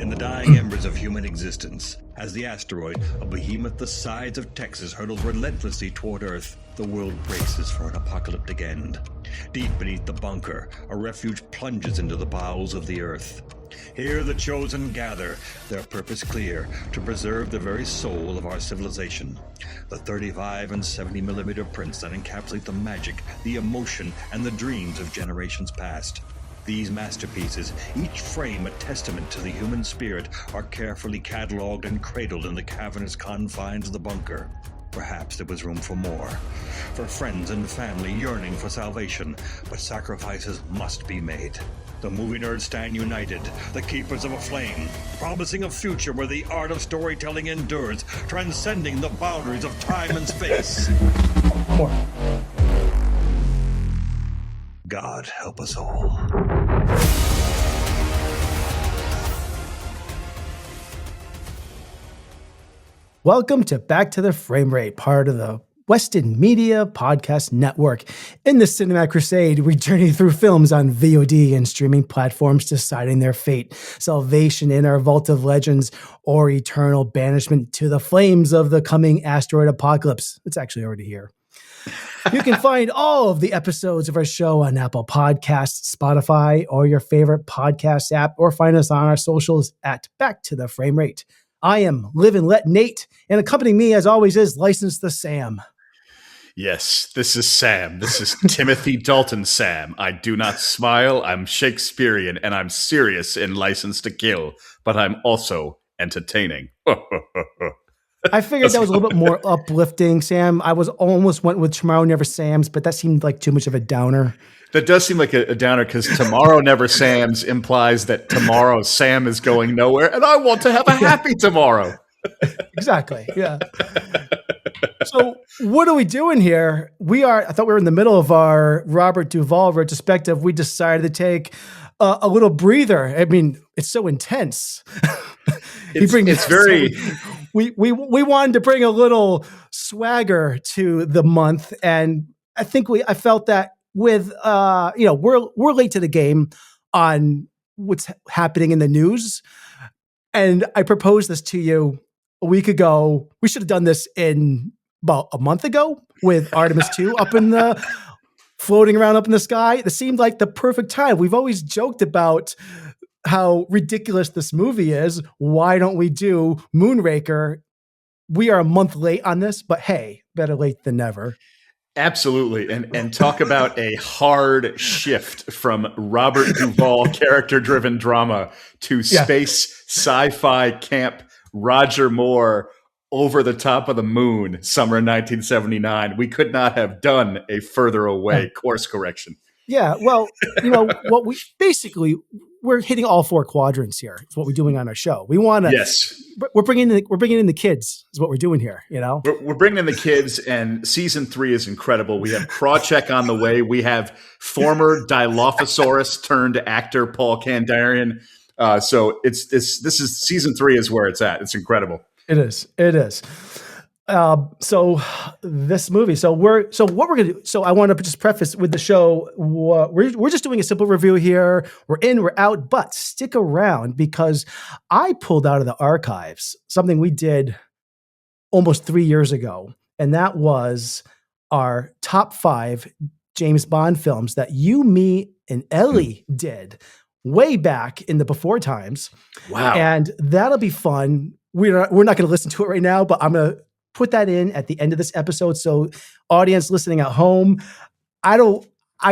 in the dying embers of human existence. As the asteroid, a behemoth the size of Texas, hurtles relentlessly toward Earth, the world braces for an apocalyptic end. Deep beneath the bunker, a refuge plunges into the bowels of the Earth. Here the chosen gather, their purpose clear, to preserve the very soul of our civilization. The 35 and 70mm prints that encapsulate the magic, the emotion, and the dreams of generations past. These masterpieces, each frame a testament to the human spirit, are carefully catalogued and cradled in the cavernous confines of the bunker. Perhaps there was room for more. For friends and family yearning for salvation, but sacrifices must be made. The movie nerds stand united, the keepers of a flame, promising a future where the art of storytelling endures, transcending the boundaries of time and space. More. God help us all. Welcome to Back to the Frame Rate, part of the Weston Media Podcast Network. In this cinematic crusade, we journey through films on VOD and streaming platforms, deciding their fate, salvation in our vault of legends, or eternal banishment to the flames of the coming asteroid apocalypse. It's actually already here. You can find all of the episodes of our show on Apple Podcasts, Spotify, or your favorite podcast app, or find us on our socials at Back to the Frame Rate. I am Live and Let Nate, and accompanying me, as always, is License the Sam. Yes, this is Sam. This is Timothy Dalton Sam. I do not smile, I'm Shakespearean, and I'm serious in License to Kill, but I'm also entertaining. I figured that was a little bit more uplifting, Sam. I was almost went with Tomorrow Never Sam's, but that seemed like too much of a downer. That does seem like a downer, because Tomorrow Never Sam's implies that tomorrow Sam is going nowhere, and I want to have a happy tomorrow. Exactly, yeah. So what are we doing here? I thought we were in the middle of our Robert Duvall retrospective. We decided to take a little breather. I mean, it's so intense. It's very... We wanted to bring a little swagger to the month, and I think I felt that with we're late to the game on what's happening in the news, and I proposed this to you a week ago. We should have done this in about a month ago with Artemis 2 floating around up in the sky. It seemed like the perfect time. We've always joked about how ridiculous this movie is. Why don't we do Moonraker? We are a month late on this, but hey, better late than never. Absolutely. And talk about a hard shift from Robert Duvall character-driven drama to space sci-fi camp Roger Moore over the top of the moon, summer 1979. We could not have done a further away course correction. Yeah, well, we're hitting all four quadrants here. It's what we're doing on our show. We want to. Yes, we're bringing in the kids. Is what we're doing here. We're bringing in the kids, and season 3 is incredible. We have Krawcheck on the way. We have former Dilophosaurus turned actor Paul Kandarian. So this is season 3 is where it's at. It's incredible. It is. So this movie. So what we're gonna do. So I want to just preface with the show. We're just doing a simple review here. We're in, we're out, but stick around because I pulled out of the archives something we did almost 3 years ago, and that was our top 5 James Bond films that you, me, and Ellie did way back in the before times. Wow! And that'll be fun. We're not going to listen to it right now, but I'm going to put that in at the end of this episode. So audience listening at home, I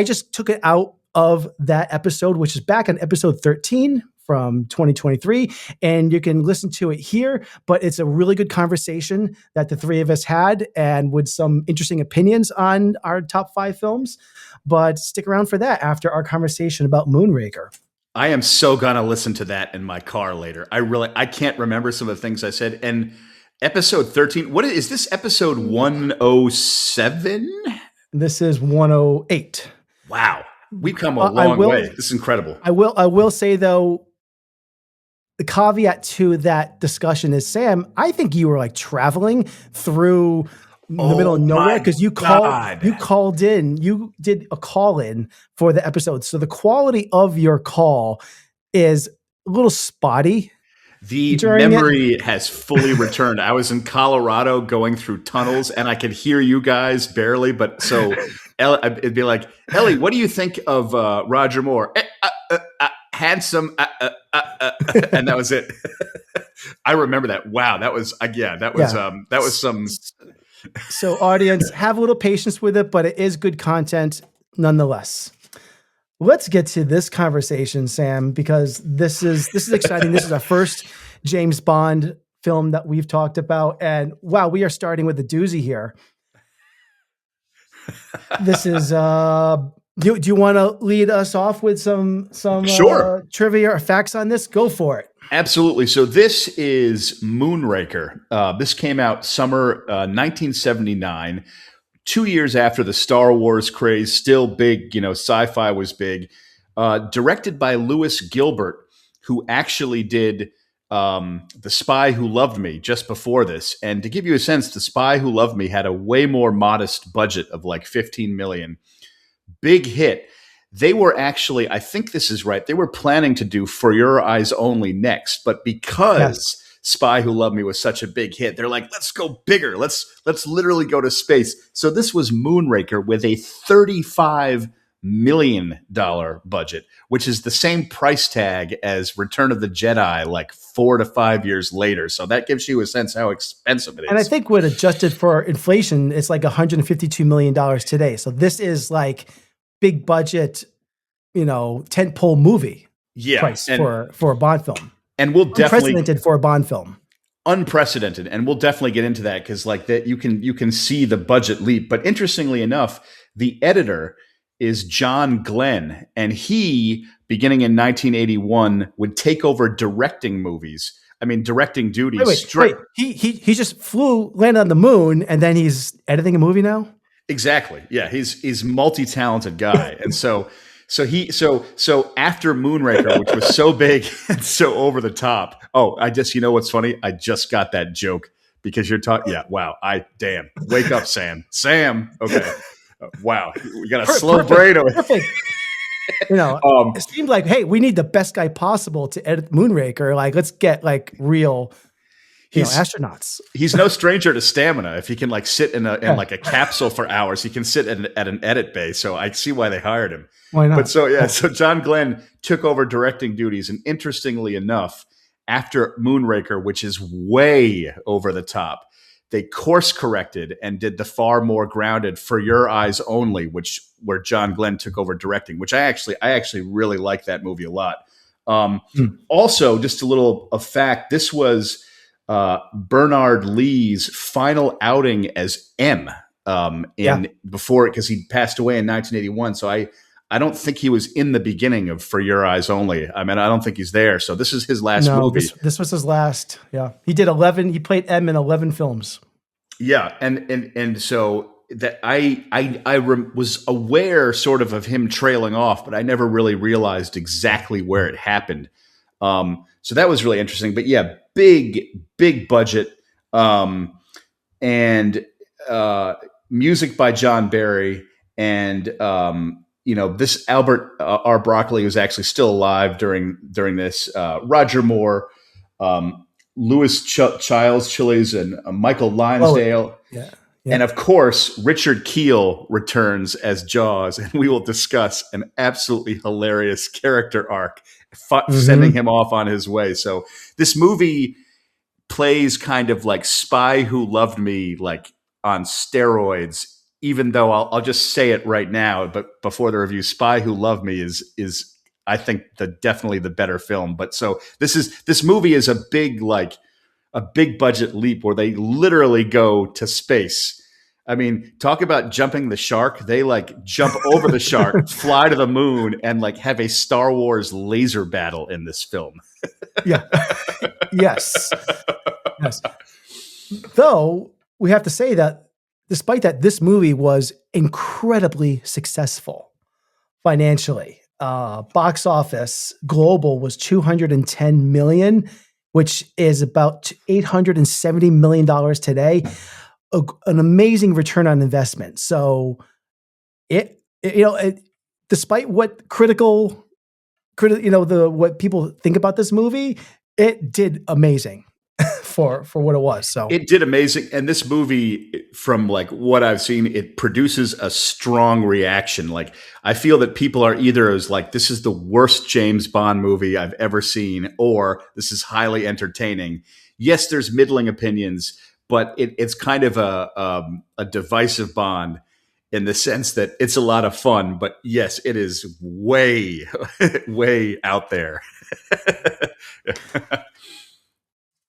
just took it out of that episode, which is back on episode 13 from 2023. And you can listen to it here, but it's a really good conversation that the three of us had and with some interesting opinions on our top 5 films. But stick around for that after our conversation about Moonraker. I am so gonna listen to that in my car later. I can't remember some of the things I said. And episode 13, what is this, episode 107? This is 108. Wow. We've come a long way. This is incredible. I will say though, the caveat to that discussion is, Sam, I think you were like traveling through the middle of nowhere because you called in, you did a call in for the episode. So the quality of your call is a little spotty. The during memory has fully returned. I was in Colorado going through tunnels, and I could hear you guys barely. But so it'd be like, Ellie, what do you think of Roger Moore? Handsome, and that was it. I remember that. Wow, that was that was some. So, audience, have a little patience with it, but it is good content nonetheless. Let's get to this conversation, Sam, because this is exciting. This is our first James Bond film that we've talked about, and wow, we are starting with a doozy here. This is. Do you want to lead us off with some Sure. Trivia or facts on this? Go for it. Absolutely. So this is Moonraker. This came out summer 1979. 2 years after the Star Wars craze, still big, sci-fi was big. Directed by Lewis Gilbert, who actually did The Spy Who Loved Me just before this. And to give you a sense, The Spy Who Loved Me had a way more modest budget of like $15 million. Big hit. They were actually, I think this is right, they were planning to do For Your Eyes Only next, but because Spy Who Loved Me was such a big hit, they're like, let's go bigger. Let's literally go to space. So this was Moonraker with a $35 million budget, which is the same price tag as Return of the Jedi, like 4 to 5 years later. So that gives you a sense how expensive it is. And I think when adjusted for inflation, it's like $152 million today. So this is like big budget, tentpole movie price for a Bond film. And we'll definitely unprecedented for a Bond film. Unprecedented, and we'll definitely get into that because like that you can see the budget leap. But interestingly enough, the editor is John Glenn, and he, beginning in 1981, would take over directing movies. I mean, directing duties. Wait. He just landed on the moon, and then he's editing a movie now? Exactly. Yeah, he's multi-talented guy. And so after Moonraker, which was so big and so over the top. Oh, what's funny? I just got that joke because you're talking. Yeah. Wow. Wake up, Sam. Okay. Wow. We got a slow brain over. Perfect. It seemed like, hey, we need the best guy possible to edit Moonraker. Like, let's get like real astronauts. He's no stranger to stamina. If he can like sit in like a capsule for hours, he can sit at an edit bay. So I see why they hired him. Why not? But so John Glenn took over directing duties. And interestingly enough, after Moonraker, which is way over the top, they course corrected and did the far more grounded For Your Eyes Only, where John Glenn took over directing, which I actually really like that movie a lot. Also, just a little fact, this was Bernard Lee's final outing as M before it, because he passed away in 1981. So I don't think he was in the beginning of For Your Eyes Only. I mean, I don't think he's there. So this is his last movie. This was his last. Yeah, he did 11. He played M in 11 films. Yeah, and so that I was aware sort of him trailing off, but I never really realized exactly where it happened. So that was really interesting. But yeah, big budget, and music by John Barry, and this Albert R. Broccoli was actually still alive during this. Roger Moore, Louis Childs Chiles, and Michael Linsdale. Yeah. And of course, Richard Kiel returns as Jaws, and we will discuss an absolutely hilarious character arc, sending him off on his way. So this movie plays kind of like Spy Who Loved Me, like on steroids. Even though I'll just say it right now, but before the review, Spy Who Loved Me is I think definitely the better film. But so this movie is a big budget leap where they literally go to space. I mean, talk about jumping the shark. They like jump over the shark, fly to the moon, and like have a Star Wars laser battle in this film. Yeah. Yes. Though we have to say that despite that, this movie was incredibly successful financially. Box office global was $210 million, which is about $870 million today. An amazing return on investment. So despite what what people think about this movie, it did amazing for what it was. So it did amazing. And this movie, from like what I've seen, it produces a strong reaction. Like, I feel that people are either as like, this is the worst James Bond movie I've ever seen, or this is highly entertaining. Yes, there's middling opinions, but it's kind of a divisive Bond in the sense that it's a lot of fun. But yes, it is way, way out there.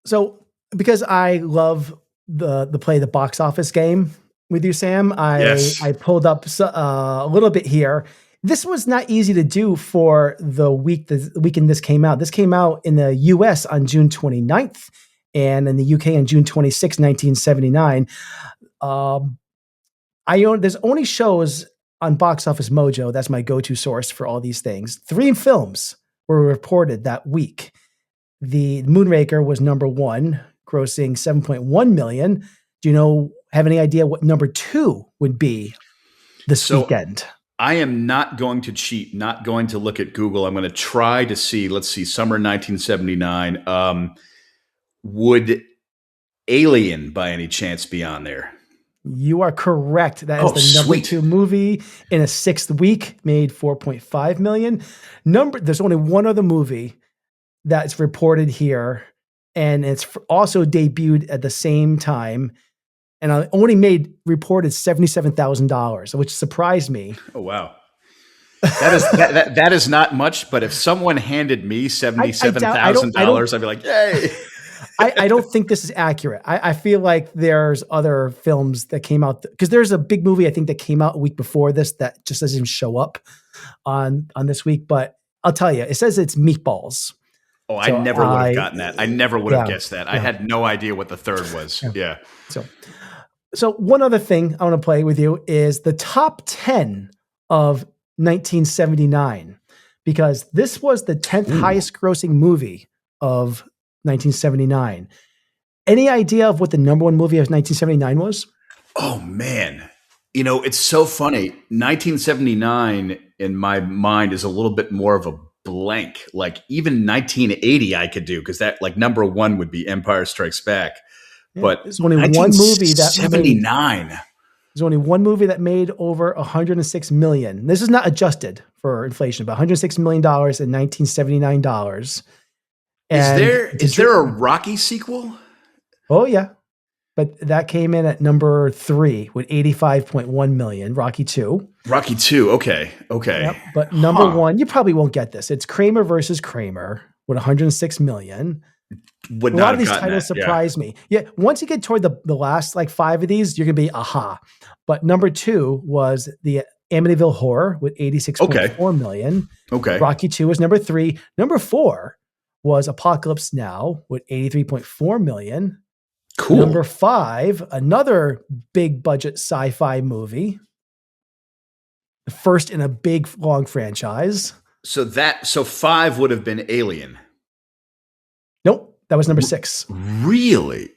So, because I love the play the box office game with you, Sam, I pulled up a little bit here. This was not easy to do for the weekend this came out. This came out in the US on June 29th and in the UK on June 26, 1979. There's only shows on Box Office Mojo. That's my go-to source for all these things. 3 films were reported that week. The Moonraker was number 1, grossing $7.1 million. Do you have any idea what number 2 would be this weekend? I am not going to cheat, not going to look at Google. I'm going to try to see, let's see, summer 1979. Would Alien by any chance be on there? You are correct. That is the number 2 movie in a 6th week, made $4.5 million. There's only one other movie that's reported here, and it's also debuted at the same time, and I only reported $77,000, which surprised me. Oh wow, that is not much. But if someone handed me $77,000, I'd be like, yay! I don't think this is accurate. I feel like there's other films that came out because there's a big movie I think that came out a week before this that just doesn't show up on this week. But I'll tell you, it says it's Meatballs. Oh, I never would have gotten that. I never would have guessed that. I had no idea what the third was. Yeah. So one other thing I want to play with you is the top 10 of 1979, because this was the 10th highest grossing movie of 1979. Any idea of what the number 1 movie of 1979 was? Oh man. It's so funny. 1979 in my mind is a little bit more of a blank. Like even 1980 I could do, because that like number 1 would be Empire Strikes Back. Yeah, but there's only one movie that 79. There's only one movie that made over $106 million. This is not adjusted for inflation, but $106 million in 1979 dollars. Is there a Rocky sequel? Oh yeah. But that came in at number 3 with $85.1 million. Rocky 2. Rocky 2. Okay. Yep. But number 1, you probably won't get this. It's Kramer versus Kramer with $106 million. Would a not lot of have these titles that, surprise me. Yeah. Once you get toward the last like 5 of these, you're going to be aha. But number 2 was the Amityville Horror with $86.4 million. Okay. Rocky 2 was number 3. Number 4 was Apocalypse Now with $83.4 million. Cool. Number 5, another big budget sci-fi movie. The first in a big long franchise. So 5 would have been Alien. Nope, that was number 6. Really?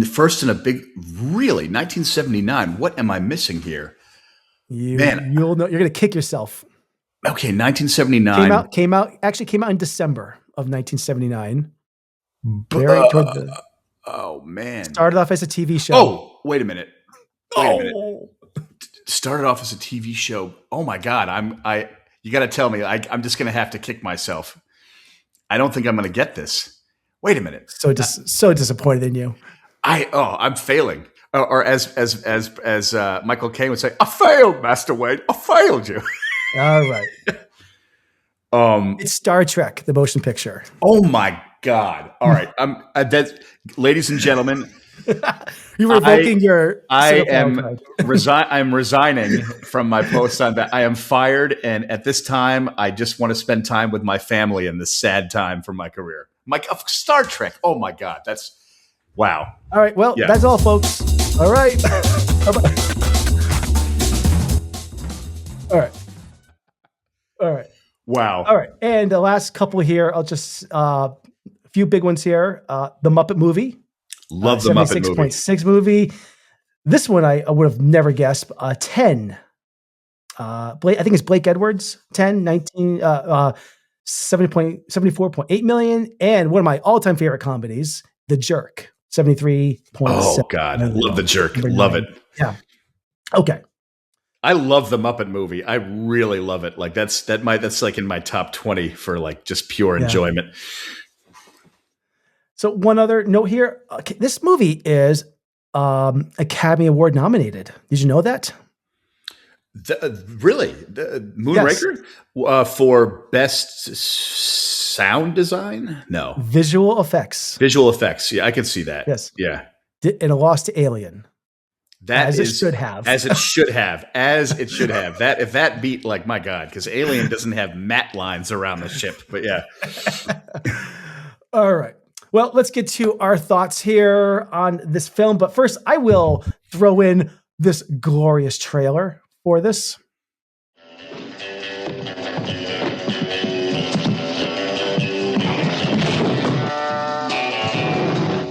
First in a big, really? 1979. What am I missing here? You'll know. You're going to kick yourself. Okay, 1979. Came out in December of 1979. Very toward the. Oh man! Started off as a TV show. Oh, wait a minute. Started off as a TV show. Oh my God! You got to tell me. I'm just going to have to kick myself. I don't think I'm going to get this. Wait a minute. So disappointed in you. I'm failing. Or as Michael Caine would say, I failed, Master Wayne. I failed you. All right. It's Star Trek, the motion picture. Oh my God! All right, ladies and gentlemen, you're revoking your. I'm resigning from my post on that. I am fired, and at this time, I just want to spend time with my family in this sad time for my career. Star Trek. Oh my God, that's wow. All right, well, that's all, folks. All right. All right. Wow. All right. And the last couple here, I'll just, a few big ones here. The Muppet Movie. Love the Muppet movie. 76.6 movie. This one I would have never guessed. 10. I think it's Blake Edwards. 10, 19, 74.8 million, and one of my all-time favorite comedies, The Jerk, 73.7 Oh God, million. love The Jerk. Number Love 9. it. Yeah. Okay. I love the Muppet movie. I really love it. Like that's like in my top 20 for like just pure enjoyment. So one other note here. Okay, this movie is Academy Award nominated. Did you know that? Really? Moonraker? Yes. For best sound design? No. Visual effects. Visual effects. Yeah, I can see that. Yes. Yeah. And it lost to Alien. That it should have. As it should have. As it should have. That if that beat, like, my God, because Alien doesn't have matte lines around the ship. But yeah. All right. Well, let's get to our thoughts here on this film. But first, I will throw in this glorious trailer for this.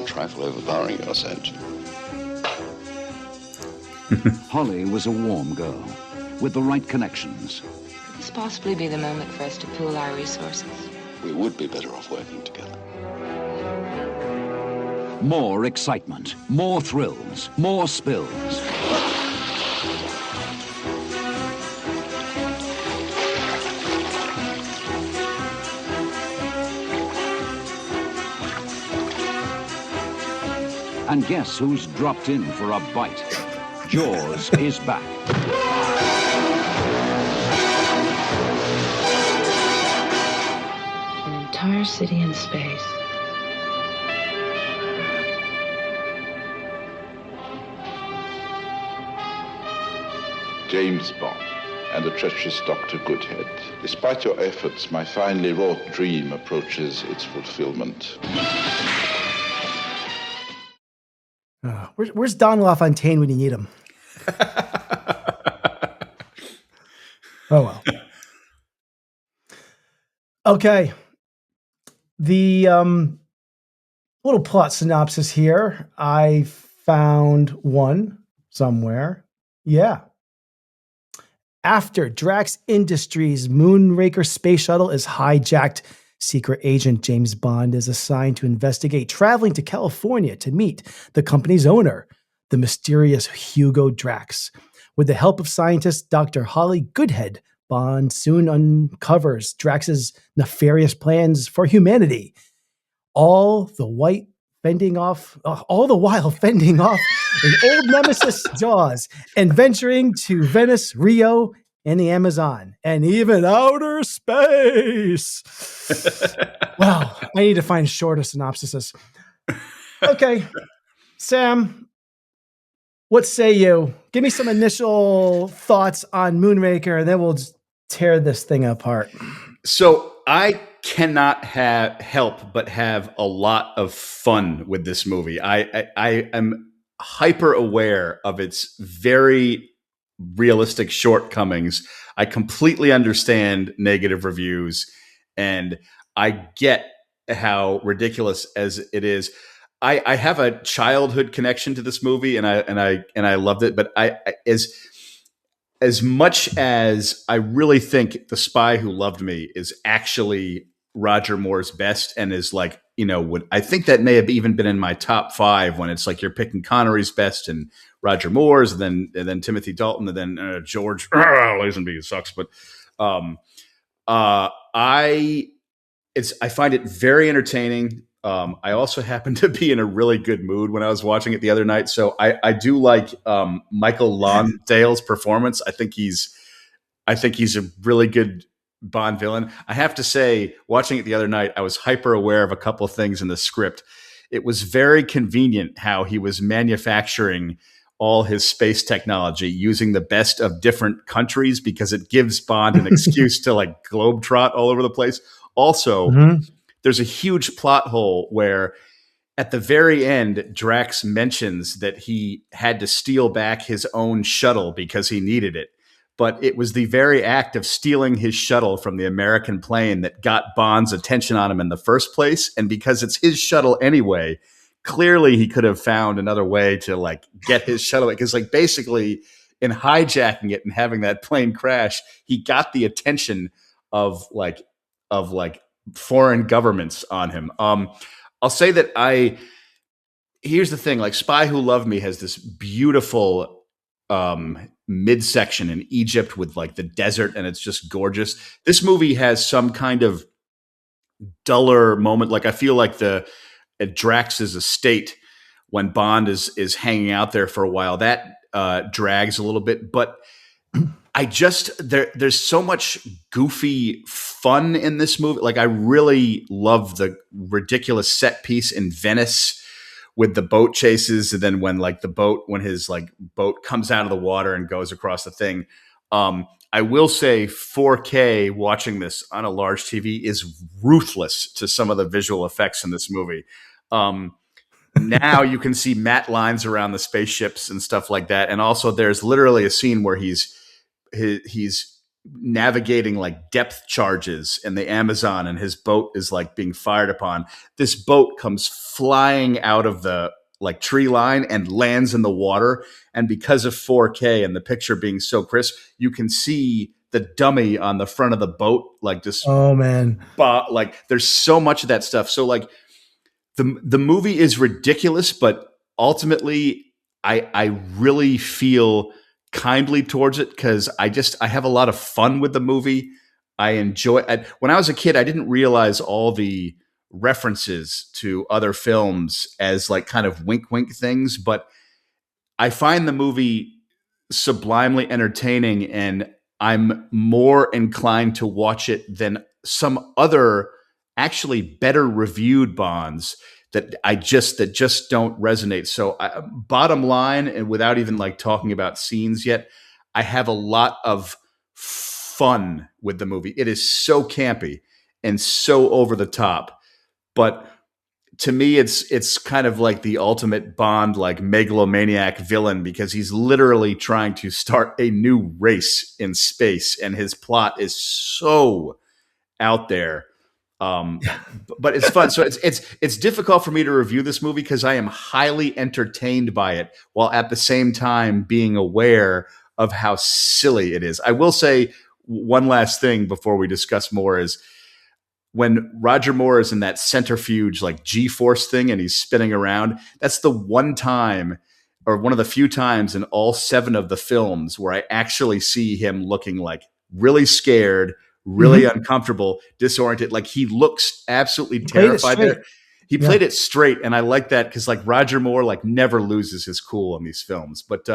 Trifle overpowering your scent. Holly was a warm girl with the right connections. Could this possibly be the moment for us to pool our resources? We would be better off working together. More excitement, more thrills, more spills. And guess who's dropped in for a bite? Jaws is back. An entire city in space. James Bond and the treacherous Dr. Goodhead. Despite your efforts, my finely wrought dream approaches its fulfillment. Where's Don LaFontaine when you need him? Oh, well. Okay. The little plot synopsis here. I found one somewhere. Yeah. After Drax Industries' Moonraker space shuttle is hijacked, secret agent James Bond is assigned to investigate, traveling to California to meet the company's owner, the mysterious Hugo Drax. With the help of scientist Dr. Holly Goodhead, Bond soon uncovers Drax's nefarious plans for humanity. All the while fending off an old nemesis Jaws and venturing to Venice, Rio, and the Amazon, and even outer space. Wow, I need to find shorter synopsises. Okay, Sam, what say you? Give me some initial thoughts on Moonraker, and then we'll just tear this thing apart. So I cannot help but have a lot of fun with this movie. I am hyper aware of its very realistic shortcomings. I completely understand negative reviews, and I get how ridiculous as it is. I have a childhood connection to this movie, and I loved it. But as much as I really think The Spy Who Loved Me is actually Roger Moore's best, and is like, I think that may have even been in my top 5 when it's like you're picking Connery's best and Roger Moore's, and then Timothy Dalton, and then George Lazenby sucks. But I find it very entertaining. I also happened to be in a really good mood when I was watching it the other night. So I do like Michael Lonsdale's performance. I think he's a really good Bond villain. I have to say, watching it the other night, I was hyper aware of a couple of things in the script. It was very convenient how he was manufacturing all his space technology using the best of different countries, because it gives Bond an excuse to like globetrot all over the place. Also, there's a huge plot hole where at the very end, Drax mentions that he had to steal back his own shuttle because he needed it. But it was the very act of stealing his shuttle from the American plane that got Bond's attention on him in the first place. And because it's his shuttle anyway, clearly he could have found another way to like get his shuttle. Because like basically in hijacking it and having that plane crash, he got the attention of like like foreign governments on him. I'll say that here's the thing, like Spy Who Loved Me has this beautiful midsection in Egypt with like the desert, and it's just gorgeous. This movie has some kind of duller moment. Like I feel like at Drax's estate when Bond is hanging out there for a while, that drags a little bit, but there's so much goofy fun in this movie. Like I really love the ridiculous set piece in Venice with the boat chases, and then when his like boat comes out of the water and goes across the thing. I will say 4K watching this on a large TV is ruthless to some of the visual effects in this movie. Now you can see matte lines around the spaceships and stuff like that. And also there's literally a scene where he's navigating like depth charges in the Amazon, and his boat is like being fired upon. This boat comes flying out of the like tree line and lands in the water. And because of 4K and the picture being so crisp, you can see the dummy on the front of the boat, like just, oh man, like there's so much of that stuff. So like the movie is ridiculous, but ultimately I really feel kindly towards it because I have a lot of fun with the movie. I enjoy it. When I was a kid, I didn't realize all the references to other films as like kind of wink wink things, but I find the movie sublimely entertaining, and I'm more inclined to watch it than some other actually better reviewed Bonds that just don't resonate. So bottom line, and without even like talking about scenes yet, I have a lot of fun with the movie. It is so campy and so over the top, but to me, it's kind of like the ultimate Bond, like megalomaniac villain, because he's literally trying to start a new race in space, and his plot is so out there. But it's fun. So it's difficult for me to review this movie because I am highly entertained by it, while at the same time being aware of how silly it is. I will say one last thing before we discuss more is, when Roger Moore is in that centrifuge, like G-force thing, and he's spinning around, that's the one time, or one of the few times in all 7 of the films where I actually see him looking like really scared, really uncomfortable, disoriented. Like he looks absolutely terrified there. He played it straight. And I like that because like Roger Moore, like never loses his cool in these films. But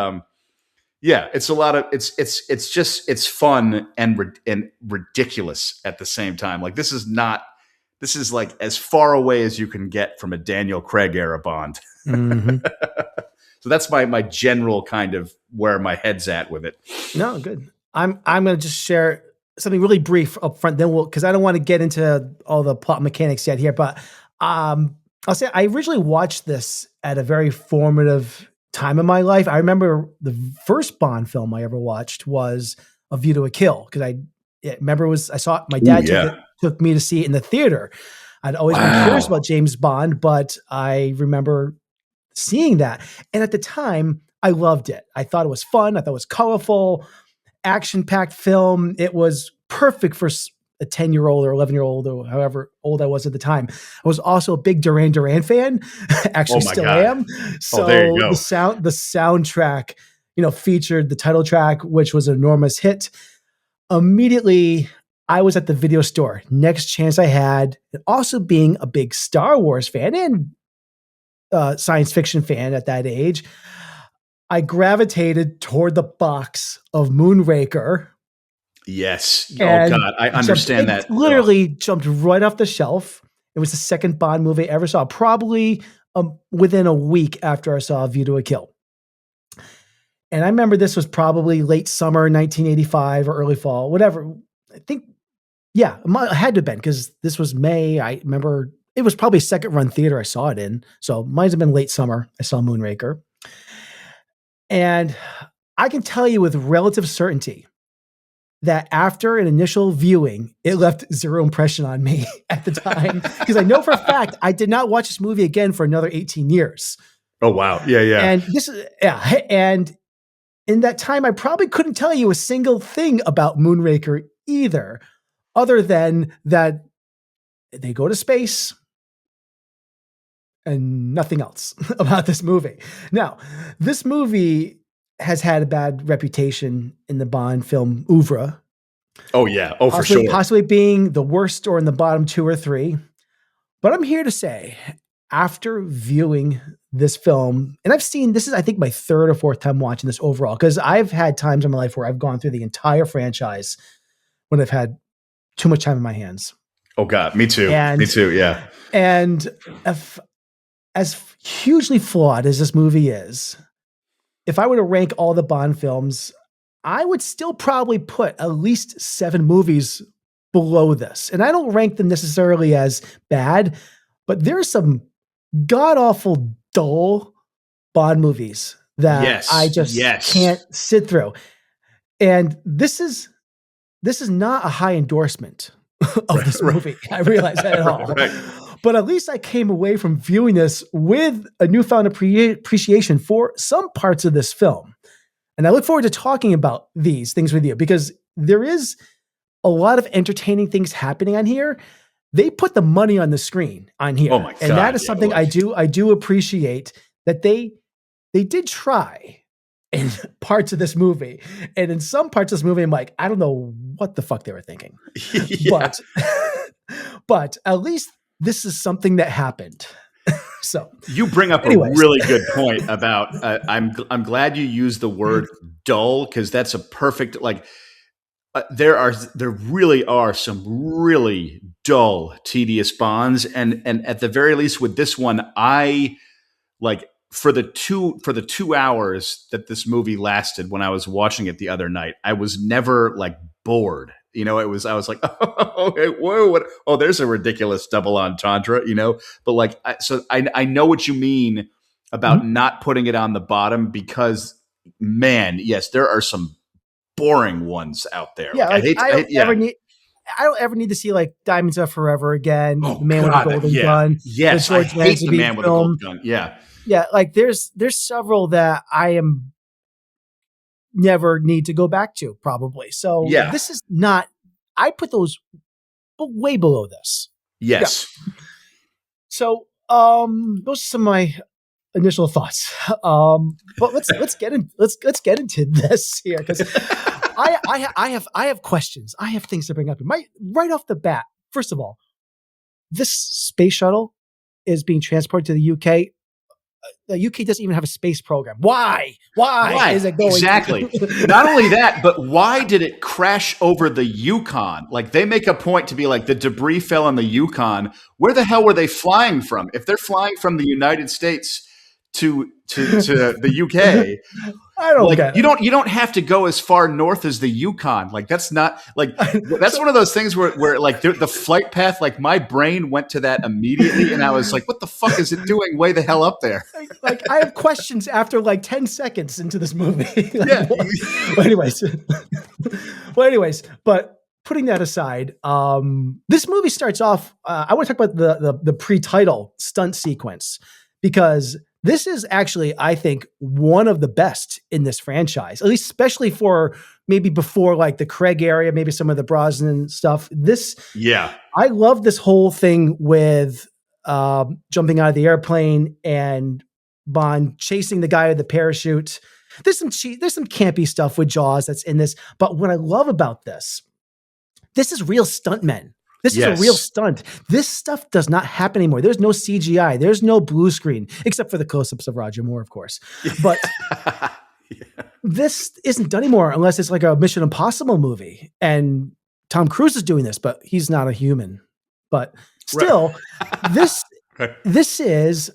yeah, it's a lot of, it's fun and ridiculous at the same time. Like this is like as far away as you can get from a Daniel Craig era Bond. So that's my general kind of where my head's at with it. No, good. I'm going to just share something really brief up front, then because I don't want to get into all the plot mechanics yet here, but I'll say I originally watched this at a very formative time in my life. I remember the first Bond film I ever watched was A View to a Kill, because I remember I saw it, my dad took me to see it in the theater. I'd always been curious about James Bond, but I remember seeing that. And at the time, I loved it. I thought it was fun. I thought it was colorful, action-packed film. It was perfect for a 10-year-old or 11-year-old or however old I was at the time. I was also a big Duran Duran fan. Actually, still am. So there you go. the soundtrack, featured the title track, which was an enormous hit. Immediately, I was at the video store. Next chance I had, and also being a big Star Wars fan and science fiction fan at that age, I gravitated toward the box of Moonraker. Yes. Oh God, I understand that. Literally jumped right off the shelf. It was the second Bond movie I ever saw, probably within a week after I saw View to a Kill. And I remember this was probably late summer 1985 or early fall, whatever. I think, yeah, it had to have been because this was May. I remember it was probably second run theater I saw it in. So it might have been late summer. I saw Moonraker. And I can tell you with relative certainty that after an initial viewing, it left zero impression on me at the time. Because I know for a fact, I did not watch this movie again for another 18 years. Oh, wow. Yeah. And in that time, I probably couldn't tell you a single thing about Moonraker either. other than that they go to space and nothing else about this movie. Now, this movie has had a bad reputation in the Bond film oeuvre. Oh yeah. Oh, for sure. Possibly being the worst or in the bottom 2 or 3. But I'm here to say, after viewing this film, and I've seen, this is, I think, my 3rd or 4th time watching this overall, because I've had times in my life where I've gone through the entire franchise when I've had too much time in my hands. Oh God, me too. Me too. Yeah. And as hugely flawed as this movie is, if I were to rank all the Bond films, I would still probably put at least 7 movies below this. And I don't rank them necessarily as bad, but there's some god-awful, dull Bond movies that I just can't sit through. And this is not a high endorsement of this movie. I realize that at all. But at least I came away from viewing this with a newfound appreciation for some parts of this film. And I look forward to talking about these things with you, because there is a lot of entertaining things happening on here. They put the money on the screen on here. Oh my God, and that is something I do appreciate, that they did try in parts of this movie. And in some parts of this movie, I'm like, I don't know what the fuck they were thinking. But at least this is something that happened. So you bring up a really good point about, I'm glad you used the word dull, because that's a perfect, there really are some really dull, tedious Bonds. And at the very least with this one, I for the 2 hours that this movie lasted when I was watching it the other night, I was never bored. I was like, whoa, what? Oh, there's a ridiculous double entendre, but I know what you mean about not putting it on the bottom, because man, yes, there are some boring ones out there. Yeah. I don't ever need to see Diamonds Are Forever again. Oh, the Man with the Golden Gun. Yes. I hate The Man with the Golden Gun. Yeah. Yeah. There's several that I am never need to go back to, probably. So this is not, I put those way below this. Yes. Yeah. So those are some of my initial thoughts. But let's get into this here, because I have questions. I have things to bring up. Right off the bat, first of all, this space shuttle is being transported to the UK. The UK doesn't even have a space program. Why is it going? Exactly. Not only that, but why did it crash over the Yukon? They make a point to be the debris fell on the Yukon. Where the hell were they flying from? If they're flying from the United States to the UK, I don't get it. You don't have to go as far north as the Yukon. That's not that's one of those things where the flight path, my brain went to that immediately, and I was like, what the fuck is it doing way the hell up there? I have questions after 10 seconds into this movie. Yeah. Anyways, but putting that aside, this movie starts off, I want to talk about the pre-title stunt sequence, because this is actually, I think, one of the best in this franchise, at least especially for maybe before the Craig area, maybe some of the Brosnan stuff. I love this whole thing with jumping out of the airplane and Bond chasing the guy with the parachute. There's some campy stuff with Jaws that's in this. But what I love about this is real stuntmen. This is a real stunt. This stuff does not happen anymore. There's no CGI. There's no blue screen, except for the close-ups of Roger Moore, of course. But this isn't done anymore unless it's a Mission Impossible movie. And Tom Cruise is doing this, but he's not a human. But still, this is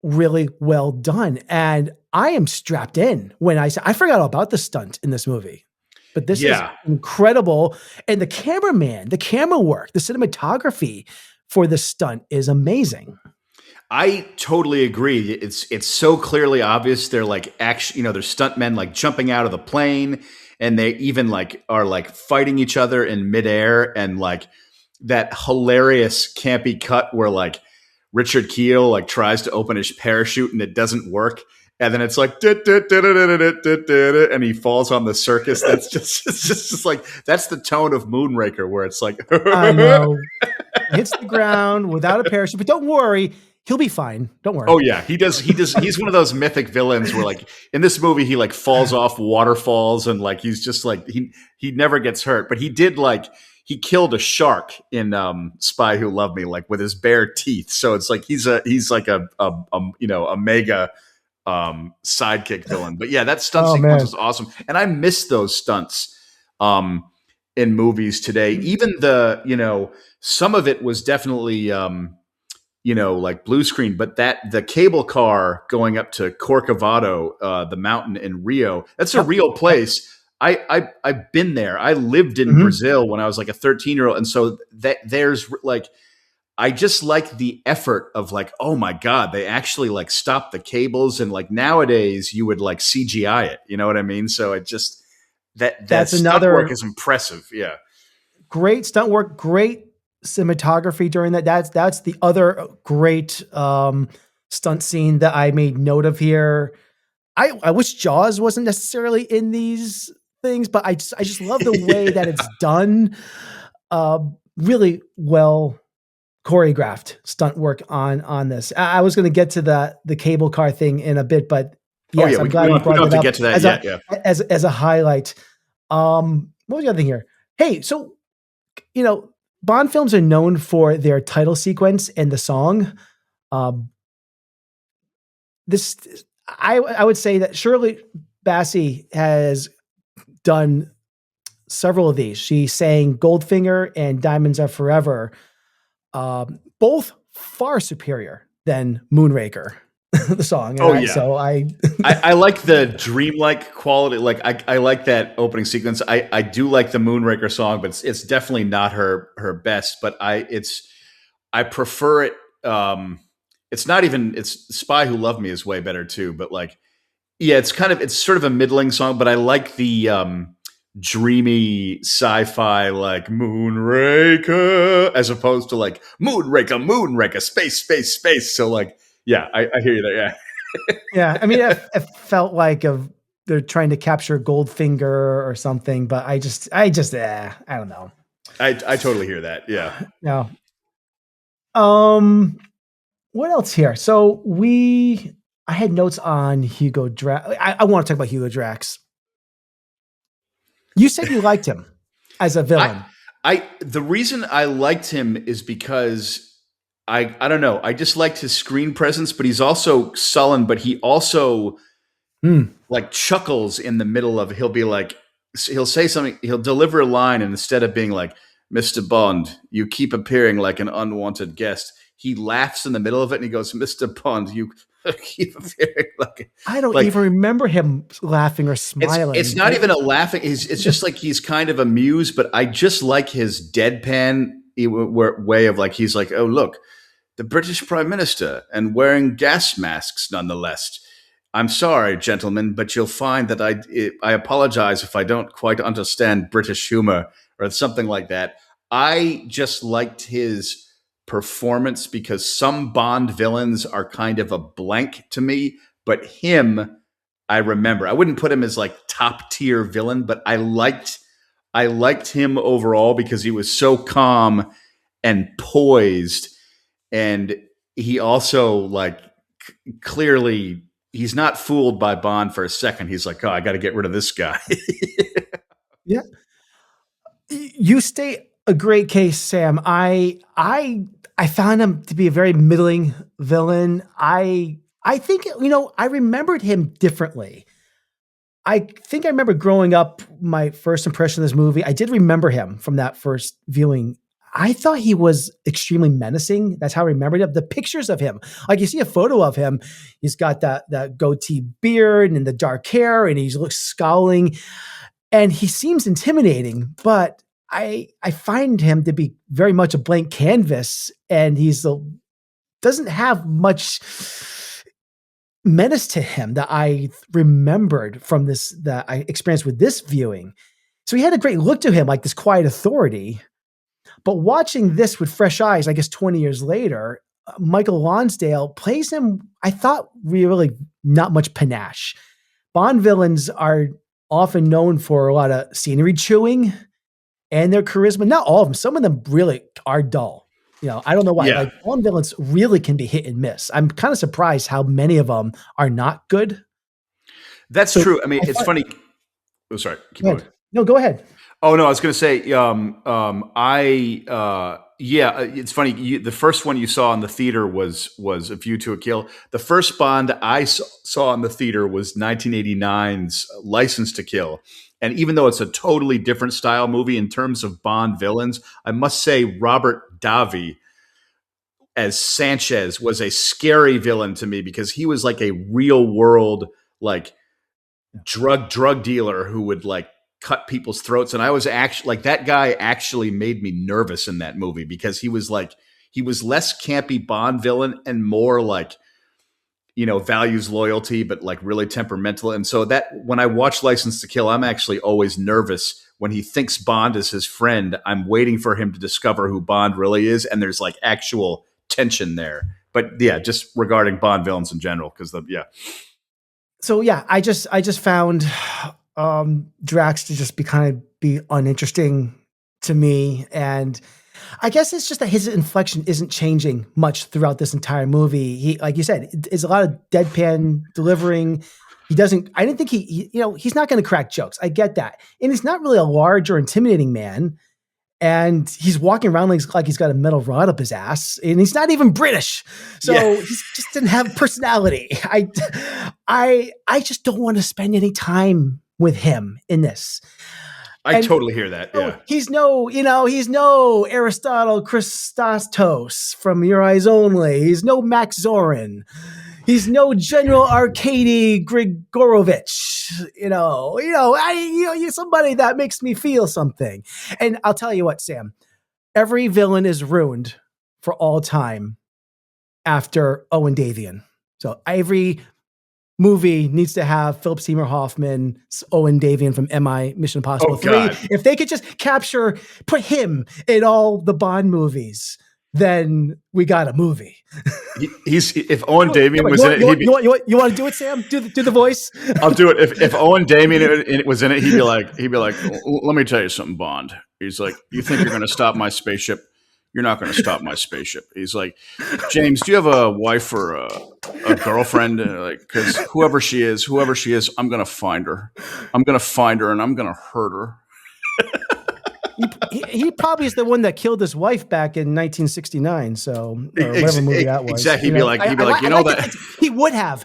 really well done. And I am strapped in when I forgot all about the stunt in this movie. But this is incredible. And the camera work, the cinematography for the stunt is amazing. I totally agree. It's so clearly obvious. They're they're stuntmen jumping out of the plane, and they even are fighting each other in midair, and that hilarious campy cut where Richard Kiel tries to open his parachute and it doesn't work. And then it's like, and he falls on the circus. That's just, it's just like, that's the tone of Moonraker, where it's like, I know. Hits the ground without a parachute, but don't worry, he'll be fine. Don't worry. oh yeah, he does. He's one of those mythic villains where, like, in this movie, he like falls off waterfalls, and like he's just like he never gets hurt. But he did, like, he killed a shark in Spy Who Loved Me, like with his bare teeth. So it's like he's like a mega sidekick villain. But yeah, that stunt sequence is awesome, and I miss those stunts in movies today. Even some of it was definitely like blue screen, but the cable car going up to Corcovado, the mountain in Rio, that's a real place. I've been there. I lived in Brazil when I was like a 13-year-old, and so there's like, I just like the effort of like, oh my God, they actually like stopped the cables, and like nowadays you would like CGI it. You know what I mean? So it just that's another work is impressive. Yeah, great stunt work, great cinematography during that. That's the other great stunt scene that I made note of here. I wish Jaws wasn't necessarily in these things, but I just love the way that it's done. Really well choreographed stunt work on this. I was going to get to the cable car thing in a bit, but yes, I'm glad you brought it up. Get to that as a highlight. What was the other thing here? Hey, so Bond films are known for their title sequence and the song. I would say that Shirley Bassey has done several of these. She sang Goldfinger and Diamonds Are Forever, both far superior than Moonraker, the song. So I like the dreamlike quality. Like I like that opening sequence. I do like the Moonraker song, but it's definitely not her best. But I prefer it. It's Spy Who Loved Me is way better too. But like, yeah, it's sort of a middling song. But I like the dreamy sci-fi like Moonraker as opposed to like Moonraker, space. So like, yeah, I hear you there. Yeah. Yeah. I mean, it felt like they're trying to capture Goldfinger or something, but I don't know. I totally hear that. Yeah. No. What else here? So I had notes on Hugo Drax. I want to talk about Hugo Drax. You said you liked him as a villain. The reason I liked him is because I don't know. I just liked his screen presence, but he's also sullen, but he also like chuckles in the middle of, he'll say something, he'll deliver a line, and instead of being like, Mr. Bond, you keep appearing like an unwanted guest, he laughs in the middle of it and he goes, Mr. Bond, you keep appearing like... I don't even remember him laughing or smiling. It's not even a laughing. It's just like he's kind of amused, but I just like his deadpan way of like, he's like, oh, look, the British Prime Minister and wearing gas masks nonetheless. I'm sorry, gentlemen, but you'll find that I apologize if I don't quite understand British humor or something like that. I just liked his performance because some Bond villains are kind of a blank to me, but him, I remember. I wouldn't put him as like top tier villain, but I liked him overall because he was so calm and poised, and he also like clearly he's not fooled by Bond for a second. He's like, oh, I got to get rid of this guy. Yeah. You state a great case, Sam. I found him to be a very middling villain. I think, I remembered him differently. I think I remember growing up, my first impression of this movie, I did remember him from that first viewing. I thought he was extremely menacing. That's how I remembered him. The pictures of him, like you see a photo of him, he's got that goatee beard and the dark hair, and he looks scowling, and he seems intimidating, but I find him to be very much a blank canvas, and doesn't have much menace to him that I remembered from this, that I experienced with this viewing. So he had a great look to him, like this quiet authority. But watching this with fresh eyes, I guess 20 years later, Michael Lonsdale plays him, I thought, really not much panache. Bond villains are often known for a lot of scenery chewing and their charisma. Not all of them. Some of them really are dull. I don't know why. Yeah. Like, Bond villains really can be hit and miss. I'm kind of surprised how many of them are not good. That's true. I mean, it's funny. Oh, sorry. Keep going. No, go ahead. Oh no, I was going to say, it's funny. The first one you saw in the theater was A View to a Kill. The first Bond I saw in the theater was 1989's License to Kill. And even though it's a totally different style movie in terms of Bond villains, I must say Robert Duvall as Sanchez was a scary villain to me because he was like a real world, like drug dealer who would like cut people's throats. And I was actually like, that guy actually made me nervous in that movie because he was less campy Bond villain and more like, values loyalty, but like really temperamental. And so that when I watch License to Kill, I'm actually always nervous when he thinks Bond is his friend. I'm waiting for him to discover who Bond really is. And there's like actual tension there. But yeah, just regarding Bond villains in general, So yeah, I just found Drax to just be uninteresting to me, and I guess it's just that his inflection isn't changing much throughout this entire movie. He, like you said, is a lot of deadpan delivering. I didn't think he's not going to crack jokes. I get that, and he's not really a large or intimidating man. And he's walking around like he's got a metal rod up his ass, and he's not even British. So he just didn't have personality. I just don't want to spend any time with him in this. I totally hear that. Yeah. He's no Aristotle Christos from Your Eyes Only. He's no Max Zorin. He's no General Arkady Grigorovich. Somebody that makes me feel something. And I'll tell you what, Sam, every villain is ruined for all time after Owen Davian. So every movie needs to have Philip Seymour Hoffman, Owen Davian from Mission Impossible 3. God. If they could just put him in all the Bond movies, then we got a movie. If Owen Davian was in it, you want to do it, Sam? Do the voice. I'll do it. If Owen Davian was in it, he'd be like, let me tell you something, Bond. He's like, you think you're going to stop my spaceship? You're not going to stop my spaceship. He's like, James, do you have a wife or a girlfriend? Because whoever she is, I'm going to find her. I'm going to find her and I'm going to hurt her. He probably is the one that killed his wife back in 1969. So or whatever movie that was. Exactly. He'd be like, he would have,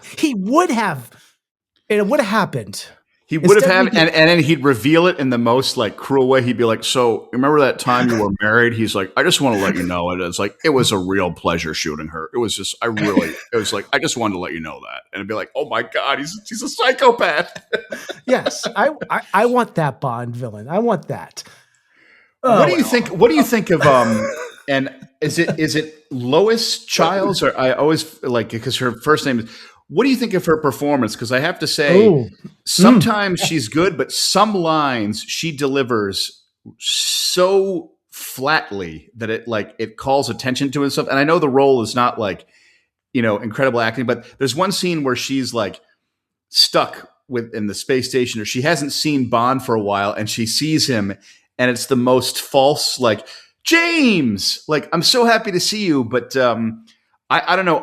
and it would have happened. He would have and then he'd reveal it in the most like cruel way. He'd be like, so remember that time you were married? He's like, I just want to let you know it. It's like, it was a real pleasure shooting her. It was just, I just wanted to let you know that. And it'd be like, oh my God, he's a psychopath. Yes. I want that Bond villain. I want that. What do you think of and is it Lois Childs, or I always like, because her first name is, what do you think of her performance? Because I have to say, sometimes she's good, but some lines she delivers so flatly that it calls attention to itself. And I know the role is not like, incredible acting, but there's one scene where she's like stuck in the space station, or she hasn't seen Bond for a while, and she sees him, and it's the most false, like, James, like, I'm so happy to see you, but I don't know,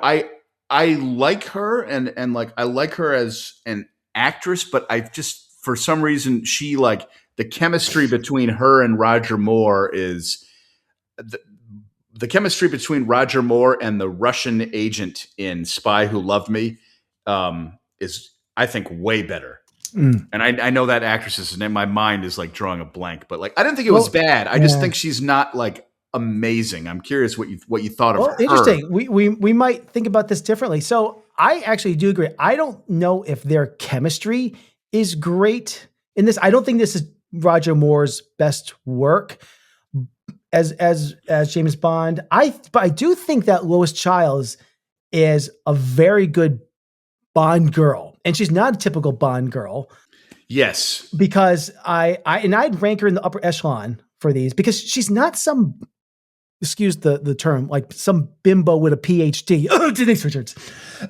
I like her and like I like her as an actress, but I just, for some reason, she, like, the chemistry between her and Roger Moore is the chemistry between Roger Moore and the Russian agent in Spy Who Loved Me is, I think, way better. And I know that actress's name. My mind is like drawing a blank, but like, I didn't think it was bad. I just think she's not like amazing. I'm curious what you thought of her. Interesting. We might think about this differently. So I actually do agree. I don't know if their chemistry is great in this. I don't think this is Roger Moore's best work as James Bond. But I do think that Lois Childs is a very good Bond girl, and she's not a typical Bond girl. Yes, because I'd rank her in the upper echelon for these, because she's not some excuse the term, like some bimbo with a PhD. Oh, Denise Richards.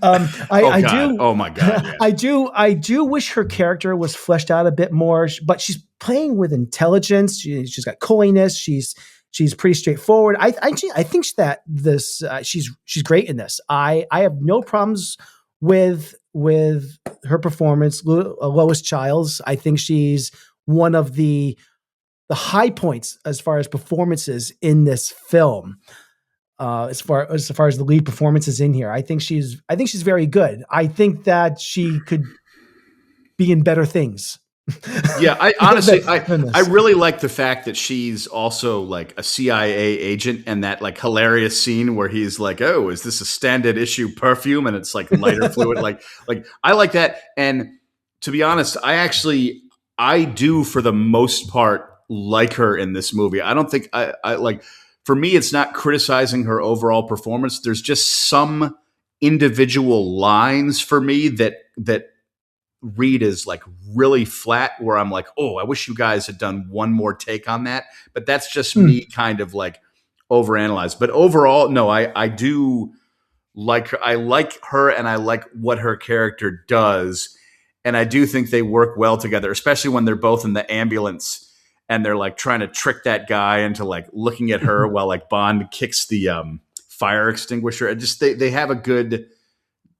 I do. Oh my God. Yeah. I do wish her character was fleshed out a bit more, but she's playing with intelligence. She's got coyness. She's pretty straightforward. I think that she's great in this. I have no problems with her performance. Lois Childs. I think she's one of the high points as far as performances in this film. As far as the lead performances in here, I think she's very good. I think that she could be in better things. Yeah, I honestly, I really like the fact that she's also like a CIA agent, and that like hilarious scene where he's like, "Oh, is this a standard issue perfume?" And it's like lighter fluid. Like I like that. And to be honest, I do for the most part like her in this movie. I don't think I like. For me, it's not criticizing her overall performance. There's just some individual lines for me that read as like really flat, where I'm like, oh, I wish you guys had done one more take on that. But that's just me kind of like overanalyze. But overall, no, I do like her. I like her, and I like what her character does. And I do think they work well together, especially when they're both in the ambulance and they're like trying to trick that guy into like looking at her while like Bond kicks the fire extinguisher. And just they have a good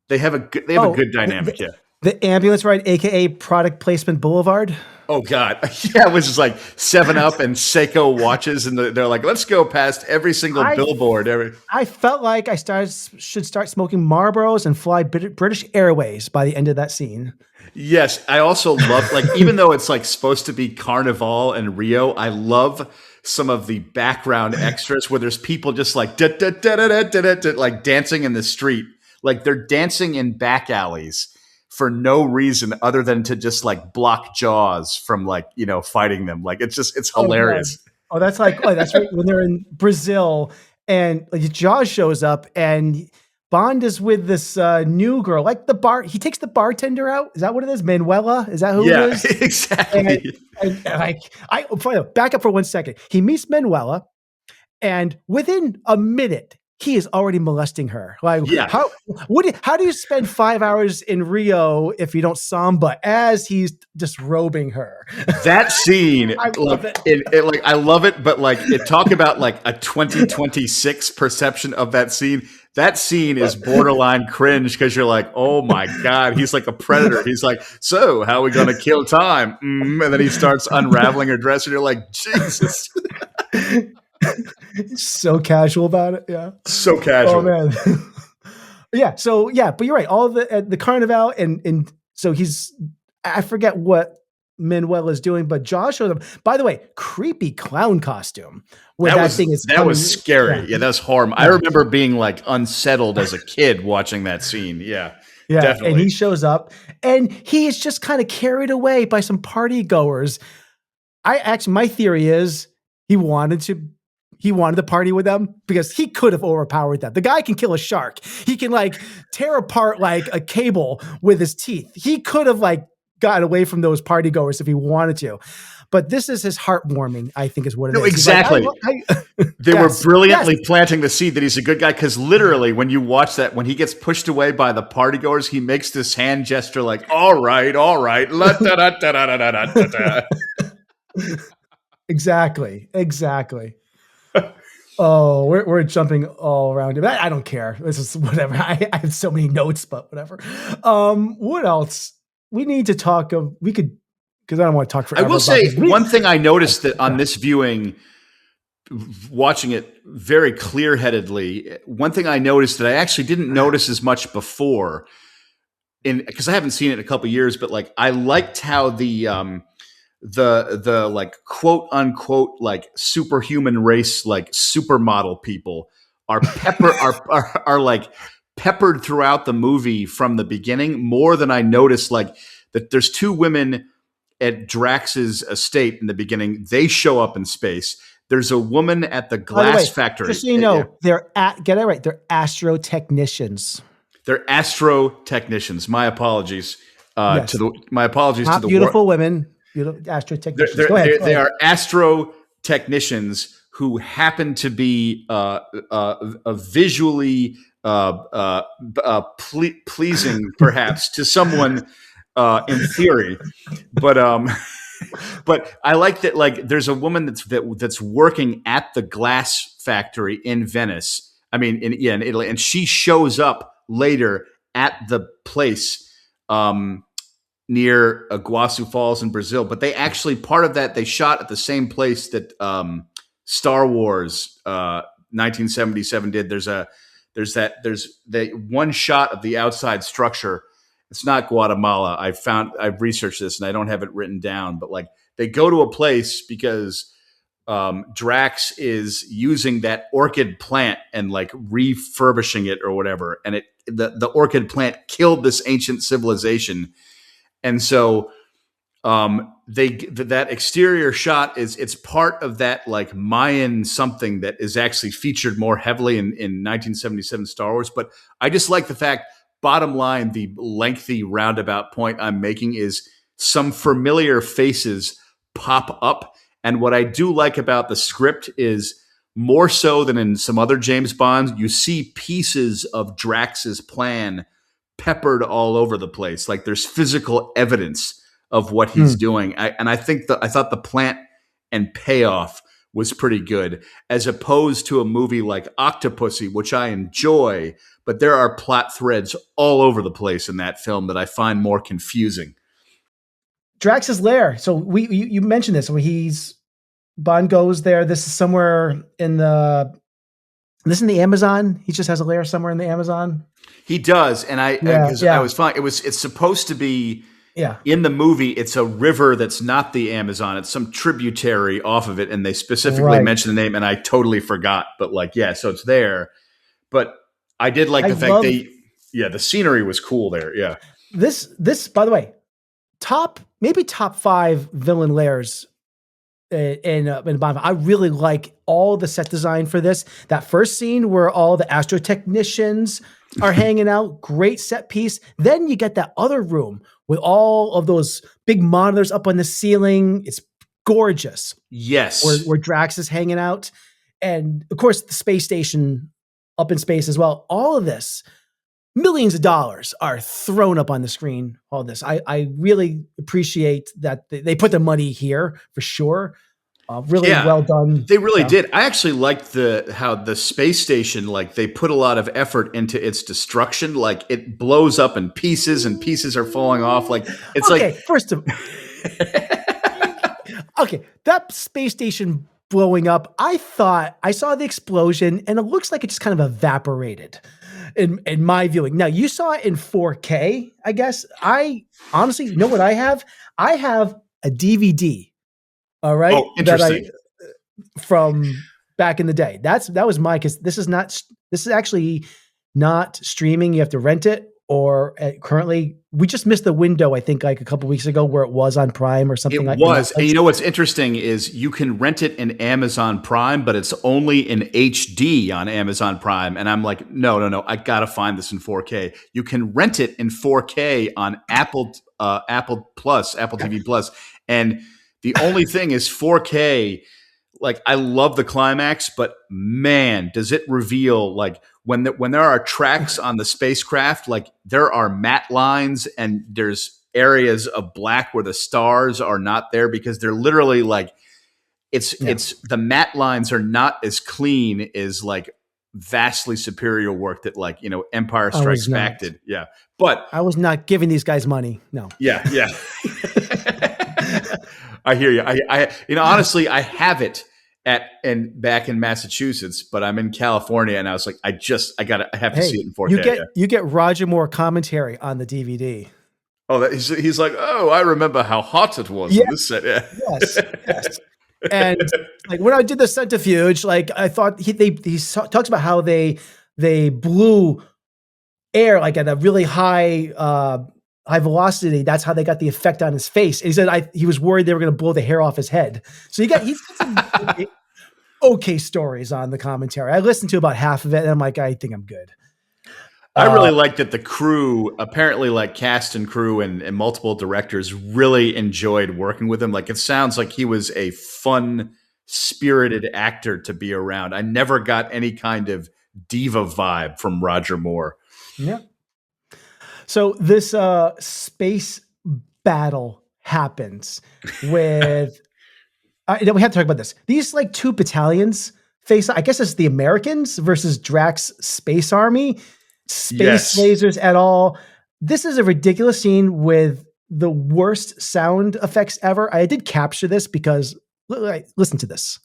dynamic. Yeah. The ambulance ride, aka Product Placement Boulevard. Oh God, yeah, it was just like 7-Up and Seiko watches, and they're like, let's go past every single billboard. I felt like I should start smoking Marlboros and fly British Airways by the end of that scene. Yes, I also love, like, even though it's like supposed to be Carnival and Rio, I love some of the background extras where there's people just like like dancing in the street, like they're dancing in back alleys for no reason other than to just like block Jaws from like, fighting them. Like it's hilarious. Oh, that's right. When they're in Brazil and like Jaws shows up and Bond is with this new girl, like he takes the bartender out. Is that what it is? Manuela? Is that who it is? Exactly. And back up for 1 second. He meets Manuela, and within a minute, he is already molesting her. Like, how do you spend 5 hours in Rio if you don't samba as he's disrobing her? That scene, I love it. I love it, but like talk about like a 2026 perception of that scene. That scene is borderline cringe because you're like, oh my God, he's like a predator. He's like, so how are we going to kill time? And then he starts unraveling her dress and you're like, Jesus. So casual about it. Yeah. So casual. Oh man. But you're right. All of the Carnival and so I forget what Manuel is doing, but Jaws showed up. By the way, creepy clown costume. That was scary. Yeah, that was horrible. Yeah. I remember being like unsettled as a kid watching that scene. Yeah. Yeah. Definitely. And he shows up and he is just kind of carried away by some party goers. My theory is he wanted to party with them because he could have overpowered them. The guy can kill a shark. He can like tear apart like a cable with his teeth. He could have like got away from those party goers if he wanted to. But this is his heartwarming, I think is what it is. Exactly. Like, they were brilliantly planting the seed that he's a good guy, because literally when you watch that, when he gets pushed away by the party goers, he makes this hand gesture like, all right. Exactly. Oh, we're jumping all around it. I don't care. This is whatever. I have so many notes, but whatever. What else? We need to talk of. We could, because I don't want to talk forever. I will say one thing I noticed that on this viewing, watching it very clear-headedly, one thing I noticed that I actually didn't notice as much before, because I haven't seen it in a couple of years, but like I liked how the like quote unquote like superhuman race, like supermodel people are like peppered throughout the movie from the beginning, more than I noticed. Like that there's two women at Drax's estate in the beginning. They show up in space. There's a woman at the glass factory. Just so you know, get it right. They're astro technicians. They're astro technicians. My apologies. Yes. My apologies to the beautiful women. Astro technicians. They are astro technicians who happened to be visually pleasing, perhaps, to someone in theory, but but I like that. Like, there's a woman that's working at the glass factory in Venice. I mean, in Italy, and she shows up later at the place near Iguazu Falls in Brazil. But they actually, part of that, they shot at the same place that Star Wars 1977 did. There's the one shot of the outside structure. It's not Guatemala. I've researched this and I don't have it written down, but like, they go to a place because Drax is using that orchid plant and like refurbishing it or whatever. And the orchid plant killed this ancient civilization. And so that exterior shot it's part of that like Mayan something that is actually featured more heavily in 1977 Star Wars. But I just like the fact, bottom line, the lengthy roundabout point I'm making is some familiar faces pop up. And what I do like about the script is, more so than in some other James Bonds, you see pieces of Drax's plan peppered all over the place. Like, there's physical evidence of what he's doing. I thought the plant and payoff was pretty good, as opposed to a movie like Octopussy, which I enjoy, but there are plot threads all over the place in that film that I find more confusing. Drax's lair. So you mentioned this. When Bond goes there. This is somewhere in the Amazon. He just has a lair somewhere in the Amazon. He does, and I was fine. It's supposed to be. Yeah. In the movie, it's a river that's not the Amazon. It's some tributary off of it, and they specifically mention the name, and I totally forgot. But like, yeah, so it's there. But I did like the fact the scenery was cool there. Yeah. This, by the way, maybe top 5 villain lairs in Bond. I really like all the set design for this. That first scene where all the astro technicians are hanging out, great set piece. Then you get that other room with all of those big monitors up on the ceiling. It's gorgeous. Yes. Where Drax is hanging out. And of course, the space station up in space as well. All of this, millions of dollars are thrown up on the screen. All this. I really appreciate that they put the money here for sure. Really well done. They really did. I actually liked how the space station, like, they put a lot of effort into its destruction. Like, it blows up in pieces and pieces are falling off. Like, it's first of okay, that space station blowing up, I saw the explosion and it looks like it just kind of evaporated in my viewing. Now, you saw it in 4K, I guess. I honestly, you know what I have? I have a DVD. All right. Oh, interesting. From back in the day. That was because this is actually not streaming. You have to rent it, or currently we just missed the window, I think, like a couple weeks ago, where it was on Prime or something like that. It was. And you know what's interesting is you can rent it in Amazon Prime, but it's only in HD on Amazon Prime. And I'm like, no, I got to find this in 4K. You can rent it in 4K on Apple TV Plus. And the only thing is 4K, like, I love the climax, but man, does it reveal, like, when there are tracks on the spacecraft, like, there are matte lines and there's areas of black where the stars are not there, because they're literally like, it's the matte lines are not as clean as like vastly superior work that, like, you know, Empire Strikes Back did. Yeah. But I was not giving these guys money. No. Yeah. I hear you. Honestly, I have it back in Massachusetts, but I'm in California, and I was like, I have to see it in 4K. You get Roger Moore commentary on the DVD. Oh, he's like, oh, I remember how hot it was in this set. Yeah. Yes. And like, when I did the centrifuge, like, I thought he talks about how they blew air like at a really high velocity. That's how they got the effect on his face. And he said he was worried they were going to blow the hair off his head. So he's got some okay stories on the commentary. I listened to about half of it, and I'm like, I think I'm good. I really liked that the crew, apparently, like, cast and crew and multiple directors really enjoyed working with him. Like, it sounds like he was a fun spirited actor to be around. I never got any kind of diva vibe from Roger Moore. Yeah. So this space battle happens with. We have to talk about this. These like two battalions face. I guess it's the Americans versus Drax's space army. Space lasers at all. This is a ridiculous scene with the worst sound effects ever. I did capture this because listen to this.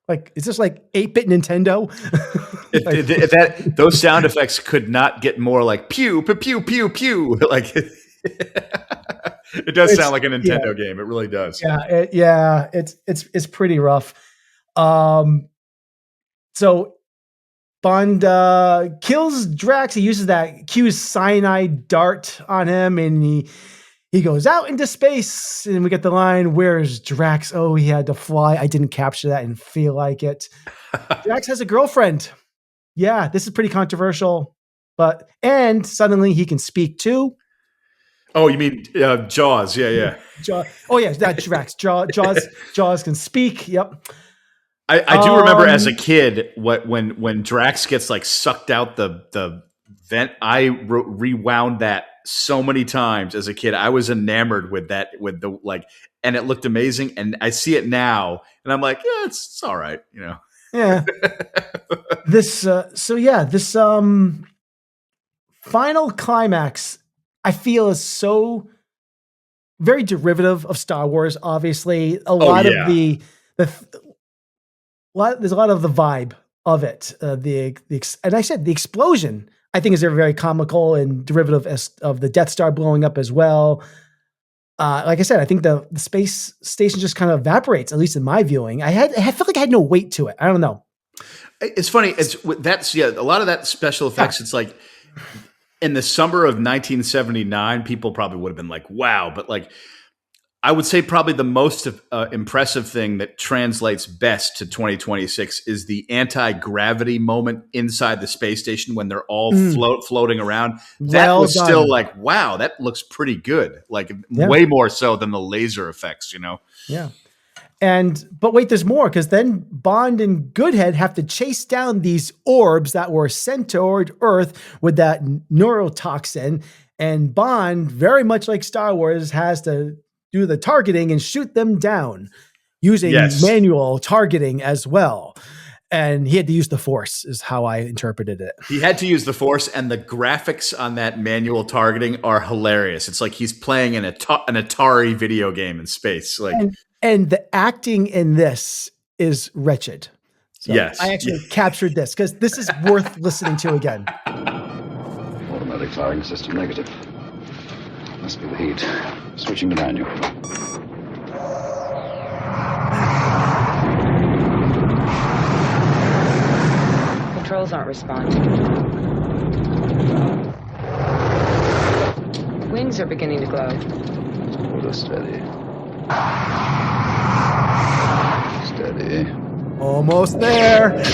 Like, is this like 8-bit Nintendo? Those sound effects could not get more like pew, pew, pew, pew, pew. Like it does sound like a Nintendo game. It really does. Yeah. It's pretty rough. So Bond kills Drax. He uses that Q's cyanide dart on him, and he goes out into space, and we get the line, "Where's Drax? Oh, he had to fly." I didn't capture that and feel like it. Drax has a girlfriend. Yeah, this is pretty controversial, and suddenly he can speak too. Oh, you mean Jaws? Yeah. Oh, yeah, that's Drax. Jaws can speak. Yep. I do remember as a kid when Drax gets like sucked out the vent. I rewound that so many times as a kid. I was enamored with that, with the like, and it looked amazing. And I see it now, and I'm like, yeah, it's all right, you know. Yeah. This final climax, I feel, is so very derivative of Star Wars. Obviously, there's a lot of the vibe of it. And I said the explosion, I think, is very comical and derivative of the Death Star blowing up as well. Like I said, I think the space station just kind of evaporates, at least in my viewing. I felt like I had no weight to it. I don't know. It's funny. A lot of that special effects. Yeah. It's like in the summer of 1979, people probably would have been like, wow. But like, I would say probably the most impressive thing that translates best to 2026 is the anti-gravity moment inside the space station when they're all floating around. That was still like, wow, that looks pretty good. Like way more so than the laser effects, you know? Yeah. But wait, there's more, because then Bond and Goodhead have to chase down these orbs that were sent toward Earth with that neurotoxin. And Bond, very much like Star Wars, has to do the targeting and shoot them down using manual targeting as well. And he had to use the Force, is how I interpreted it. He had to use the Force, and the graphics on that manual targeting are hilarious. It's like he's playing an Atari video game in space. Like, and the acting in this is wretched. So yes. I actually captured this because this is worth listening to again. Automatic firing system negative. Must be the heat. Switching to manual. Controls aren't responding. Wings are beginning to glow. Hold us steady. Steady. Almost there.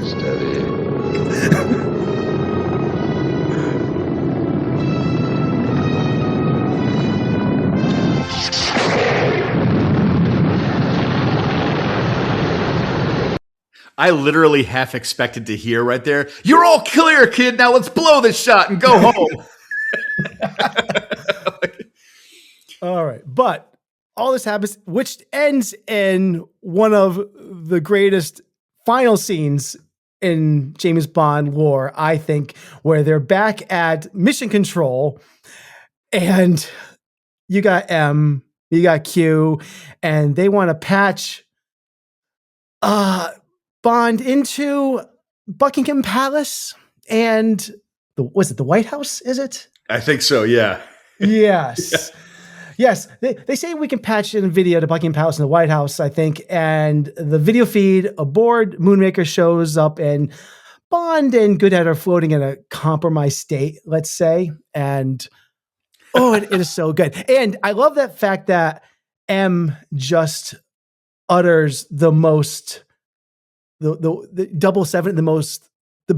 Steady. I literally half expected to hear right there, "You're all clear, kid. Now let's blow this shot and go home." All right. But all this happens, which ends in one of the greatest final scenes in James Bond lore, I think, where they're back at mission control, and you got M, you got Q, and they want to patch Bond into Buckingham Palace and was it the White House? Is it? I think so. Yeah. Yes. Yeah. Yes. They say we can patch in video to Buckingham Palace and the White House, I think. And the video feed aboard Moonraker shows up, and Bond and Goodhead are floating in a compromised state, let's say. And it is so good. And I love that fact that M just utters the most the 007, the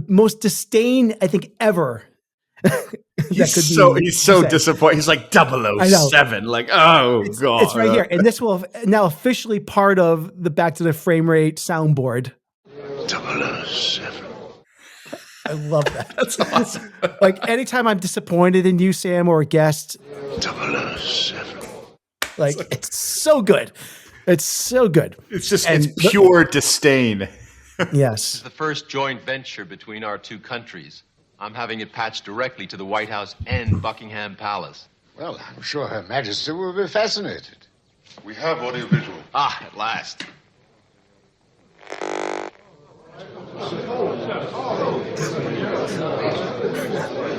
most disdain I think ever. He's so disappointed. He's like 007. Like, oh God. It's right here. And this will now officially part of the Back to the Frame Rate soundboard. 007. I love that. That's awesome. Like anytime I'm disappointed in you, Sam, or a guest. 007. Like it's so good. It's so good. It's pure disdain. Yes. It's the first joint venture between our two countries. I'm having it patched directly to the White House and Buckingham Palace. Well, I'm sure Her Majesty will be fascinated. We have audiovisual. Ah, at last.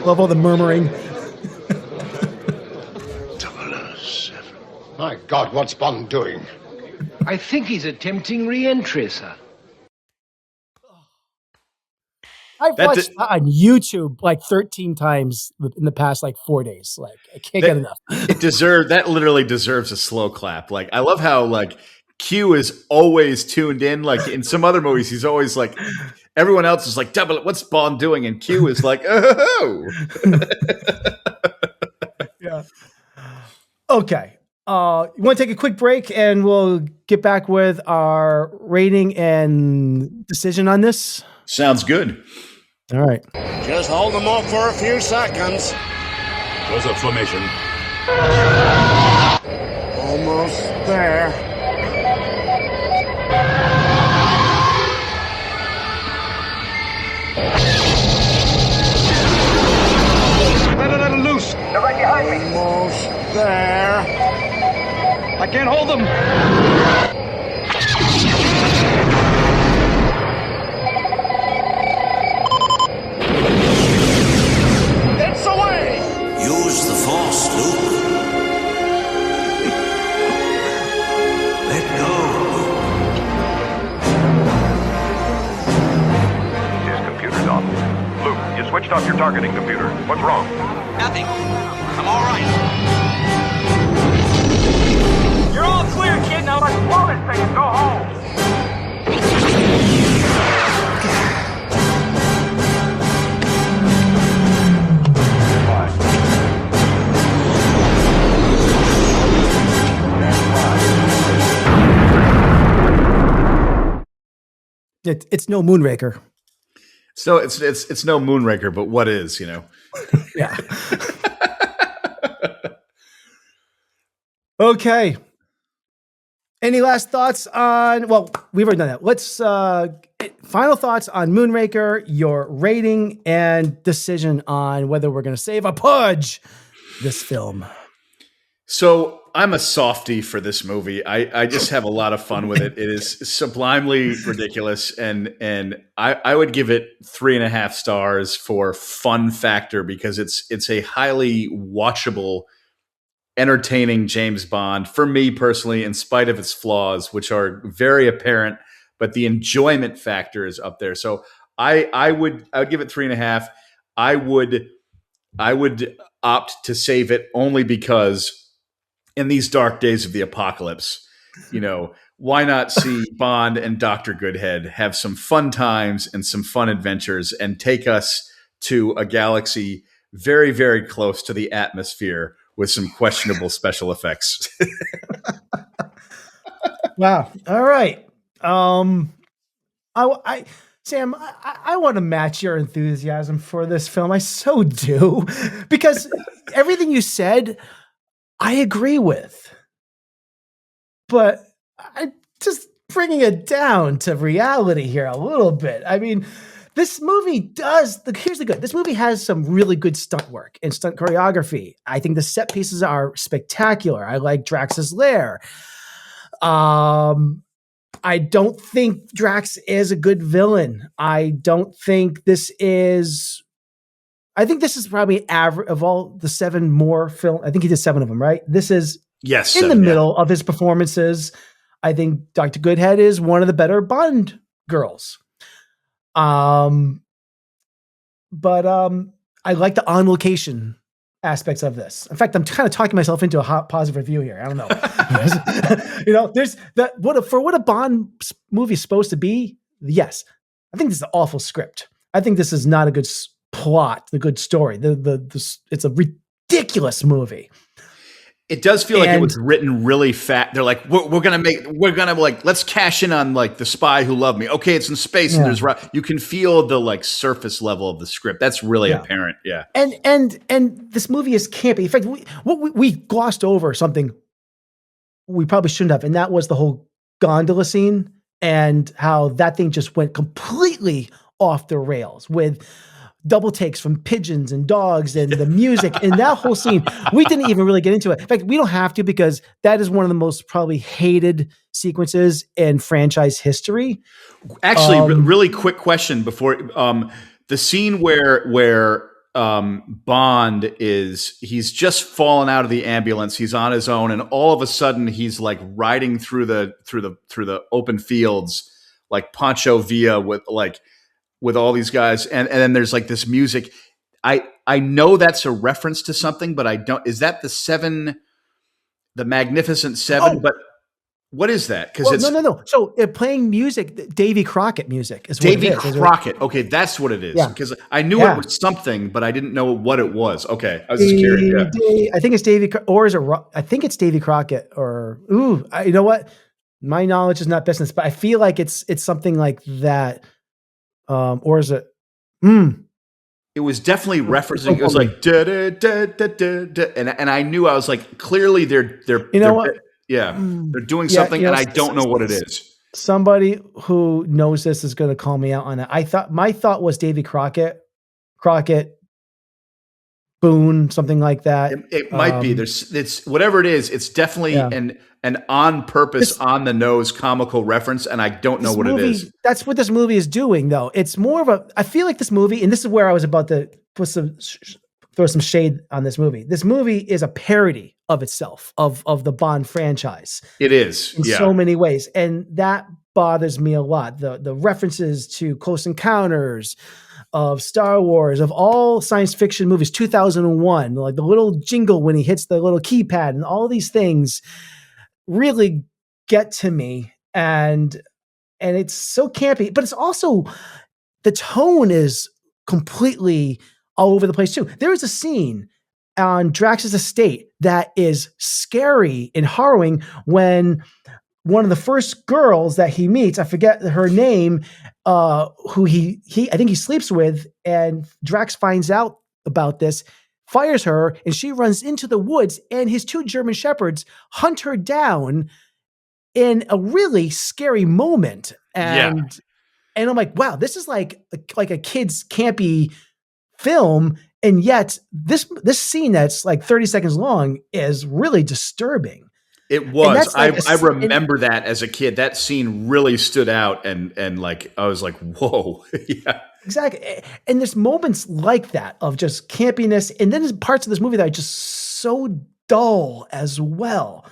Love all the murmuring. 007. My God, what's Bond doing? I think he's attempting re-entry, sir. I've watched that on YouTube like 13 times in the past 4 days. Like I can't get enough. That literally deserves a slow clap. Like I love how Q is always tuned in. Like in some other movies, he's always like everyone else is like, what's Bond doing? And Q is like, oh. Yeah. Okay. You want to take a quick break and we'll get back with our rating and decision on this? Sounds good. All right. Just hold them off for a few seconds. Close up formation. Almost there. Let it loose. They're right behind me. Almost there. I can't hold them. It's away! Use the Force, Luke. Let go. His computer's off. Luke, you switched off your targeting computer. What's wrong? Nothing. I'm all right. You're all clear, kid. Now let's blow this thing and go home. It's no Moonraker. So it's no Moonraker, but what is, Yeah. Okay. Any last thoughts on? Well, we've already done that. Let's final thoughts on Moonraker, your rating and decision on whether we're going to save a pudge this film. So I'm a softie for this movie. I just have a lot of fun with it. It is sublimely ridiculous, and I would give it 3.5 stars for fun factor because it's a highly watchable, entertaining James Bond for me personally, in spite of its flaws, which are very apparent. But the enjoyment factor is up there. So I would give it 3.5. I would opt to save it only because in these dark days of the apocalypse, why not see Bond and Dr. Goodhead have some fun times and some fun adventures and take us to a galaxy very, very close to the atmosphere with some questionable special effects. Wow. All right. Sam, I want to match your enthusiasm for this film. I so do, because everything you said, I agree with, but I just bringing it down to reality here a little bit. I mean, this movie here's the good. This movie has some really good stunt work and stunt choreography. I think the set pieces are spectacular. I like Drax's lair. I don't think Drax is a good villain. I think this is probably average of all the 7 more film. I think he did 7 of them, right? This is in 7, the middle of his performances. I think Dr. Goodhead is one of the better Bond girls. But I like the on location aspects of this. In fact, I'm kind of talking myself into a hot positive review here. I don't know. There's that what a Bond movie is supposed to be. yes, I think this is an awful script. I think this is not a good plot, a good story. It's a ridiculous movie. It does feel like it was written really fast. They're like, we're gonna like, let's cash in on like The Spy Who Loved Me. Okay, it's in space and there's you can feel the like surface level of the script. That's really apparent. Yeah. And this movie is campy. In fact, we glossed over something we probably shouldn't have, and that was the whole gondola scene and how that thing just went completely off the rails with double takes from pigeons and dogs and the music and that whole scene. We didn't even really get into it. In fact, we don't have to, because that is one of the most probably hated sequences in franchise history. Actually, really quick question before the scene where Bond he's just fallen out of the ambulance. He's on his own, and all of a sudden he's like riding through the open fields like Pancho Villa with all these guys, and then there's like this music. I know that's a reference to something, but I don't. Is that the Magnificent Seven? Oh. But what is that? Because no. So playing music, Davy Crockett music is what Davy it is. Crockett. Okay, that's what it is. Because I knew it was something, but I didn't know what it was. Okay, I was just curious. Yeah. I think it's Davy, or is it? I think it's Davy Crockett. Or you know what? My knowledge is not business, but I feel like it's something like that. Or is it? It was definitely referencing. It was like da da da da da da, and I knew, I was like, clearly they're what? Yeah, they're doing something, and I don't know what it is. Somebody who knows this is going to call me out on that. My thought was Davy Crockett, Boone, something like that. It might be. It's whatever it is. It's definitely an on purpose, on the nose comical reference, and I don't know what it is. That's what this movie is doing, though. It's more of I feel like this movie, and this is where I was about to throw some shade on this movie. This movie is a parody of itself, of the Bond franchise. It is in so many ways, and that bothers me a lot. The references to Close Encounters of Star Wars, of all science fiction movies, 2001, like the little jingle when he hits the little keypad, and all these things really get to me, and it's so campy, but it's also, the tone is completely all over the place too. There is a scene on Drax's estate that is scary and harrowing when one of the first girls that he meets, I forget her name, who I think he sleeps with, and Drax finds out about this, fires her, and she runs into the woods, and his two German shepherds hunt her down in a really scary moment. And I'm like, wow, this is like a kid's campy film, and yet this scene that's like 30 seconds long is really disturbing. It was. I remember that as a kid. That scene really stood out, and like I was like, whoa. Yeah. Exactly. And there's moments like that of just campiness, and then there's parts of this movie that are just so dull as well.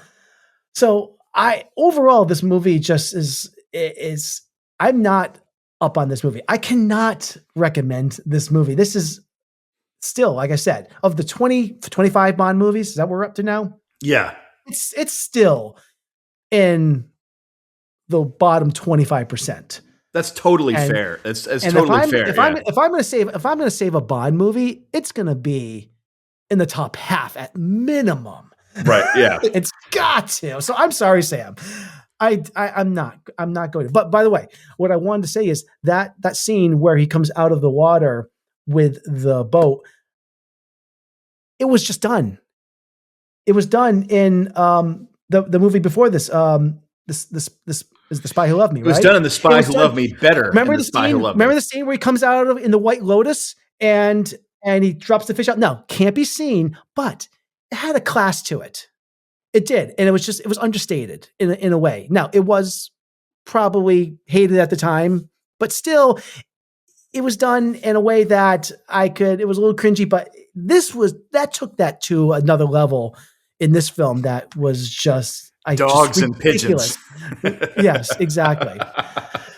So overall this movie just is I'm not up on this movie. I cannot recommend this movie. This is still, like I said, of the 25 Bond movies, is that what we're up to now? Yeah. It's still in the bottom 25%. That's totally fair. That's totally fair. If I'm going to save a Bond movie, it's going to be in the top half at minimum. Right. Yeah. It's got to. So I'm sorry, Sam. I'm not going to. But by the way, what I wanted to say is that scene where he comes out of the water with the boat, it was just done. It was done in the movie before this. This is The Spy Who Loved Me. It was done in The Spy Who Loved Me better. Remember the scene? Remember the scene where he comes out in the White Lotus and he drops the fish out? No, campy scene, but it had a class to it. It did, and it was understated in a way. Now, it was probably hated at the time, but still, it was done in a way that it was a little cringy, but that took that to another level in this film that was just dogs and pigeons. Yes, exactly.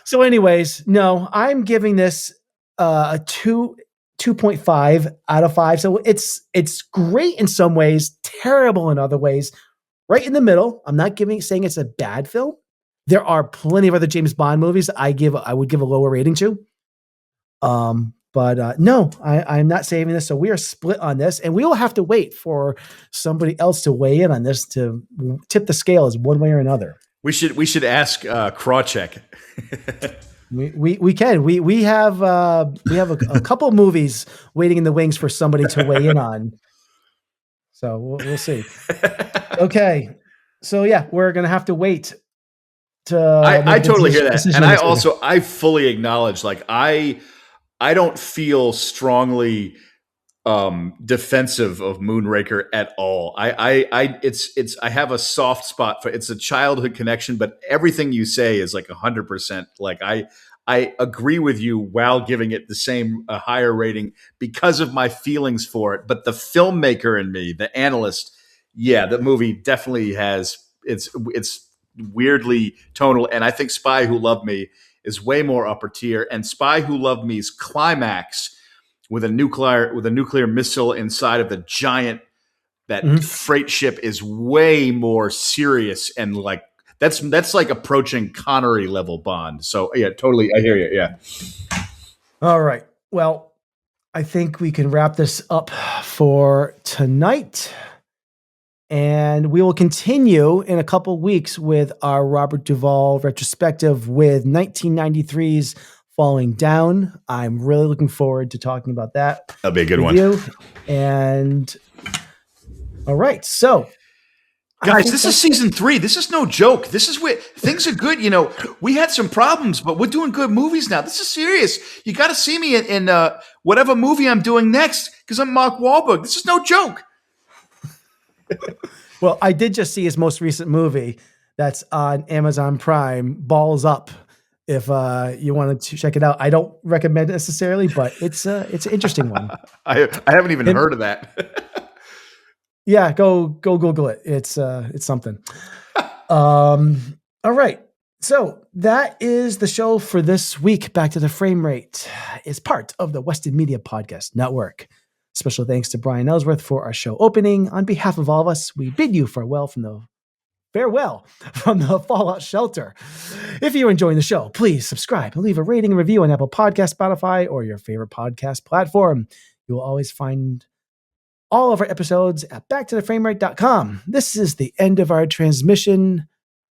So anyways, no, I'm giving this a 2.5 out of 5. So it's great in some ways, terrible in other ways, right in the middle. I'm not saying it's a bad film. there are plenty of other James Bond movies I would give a lower rating to. But no, I'm not saving this. So we are split on this, and we will have to wait for somebody else to weigh in on this to tip the scales one way or another. We should ask Krawcheck. We can. We have a couple movies waiting in the wings for somebody to weigh in on. So we'll see. Okay. So yeah, we're going to have to wait to I totally hear that. And I fully acknowledge, like, I don't feel strongly defensive of Moonraker at all. I have a soft spot for it's a childhood connection, but everything you say is like 100%. Like I agree with you while giving it the same higher rating because of my feelings for it. But the filmmaker in me, the analyst, yeah, the movie definitely has it's weirdly tonal, and I think Spy Who Loved Me is way more upper tier. And Spy Who Loved Me's climax with a nuclear missile inside of the giant freight ship is way more serious, and like that's like approaching Connery level Bond. So yeah, totally, I hear you. Yeah. All right. Well, I think we can wrap this up for tonight. And we will continue in a couple weeks with our Robert Duvall retrospective with 1993's Falling Down. I'm really looking forward to talking about that. That'll be a good one. And all right. So, guys, this is season 3. This is no joke. This is where things are good. You know, we had some problems, but we're doing good movies now. This is serious. You got to see me in whatever movie I'm doing next because I'm Mark Wahlberg. This is no joke. Well, I did just see his most recent movie that's on Amazon Prime, Balls Up. If you wanted to check it out, I don't recommend it necessarily, but it's an interesting one. I haven't even heard of that. Yeah, go Google it. It's something. All right. So that is the show for this week. Back to the Frame Rate is part of the Weston Media Podcast Network. Special thanks to Brian Ellsworth for our show opening. On behalf of all of us, we bid you farewell from the Fallout Shelter. If you're enjoying the show, please subscribe and leave a rating and review on Apple Podcasts, Spotify, or your favorite podcast platform. You will always find all of our episodes at backtotheframerate.com. This is the end of our transmission.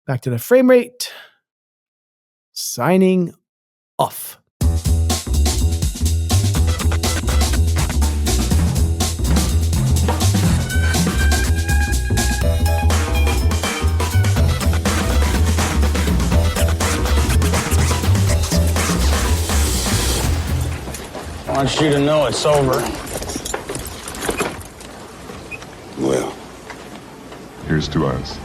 Back to the Frame Rate. Signing off. I want you to know it's over. Well, here's to us.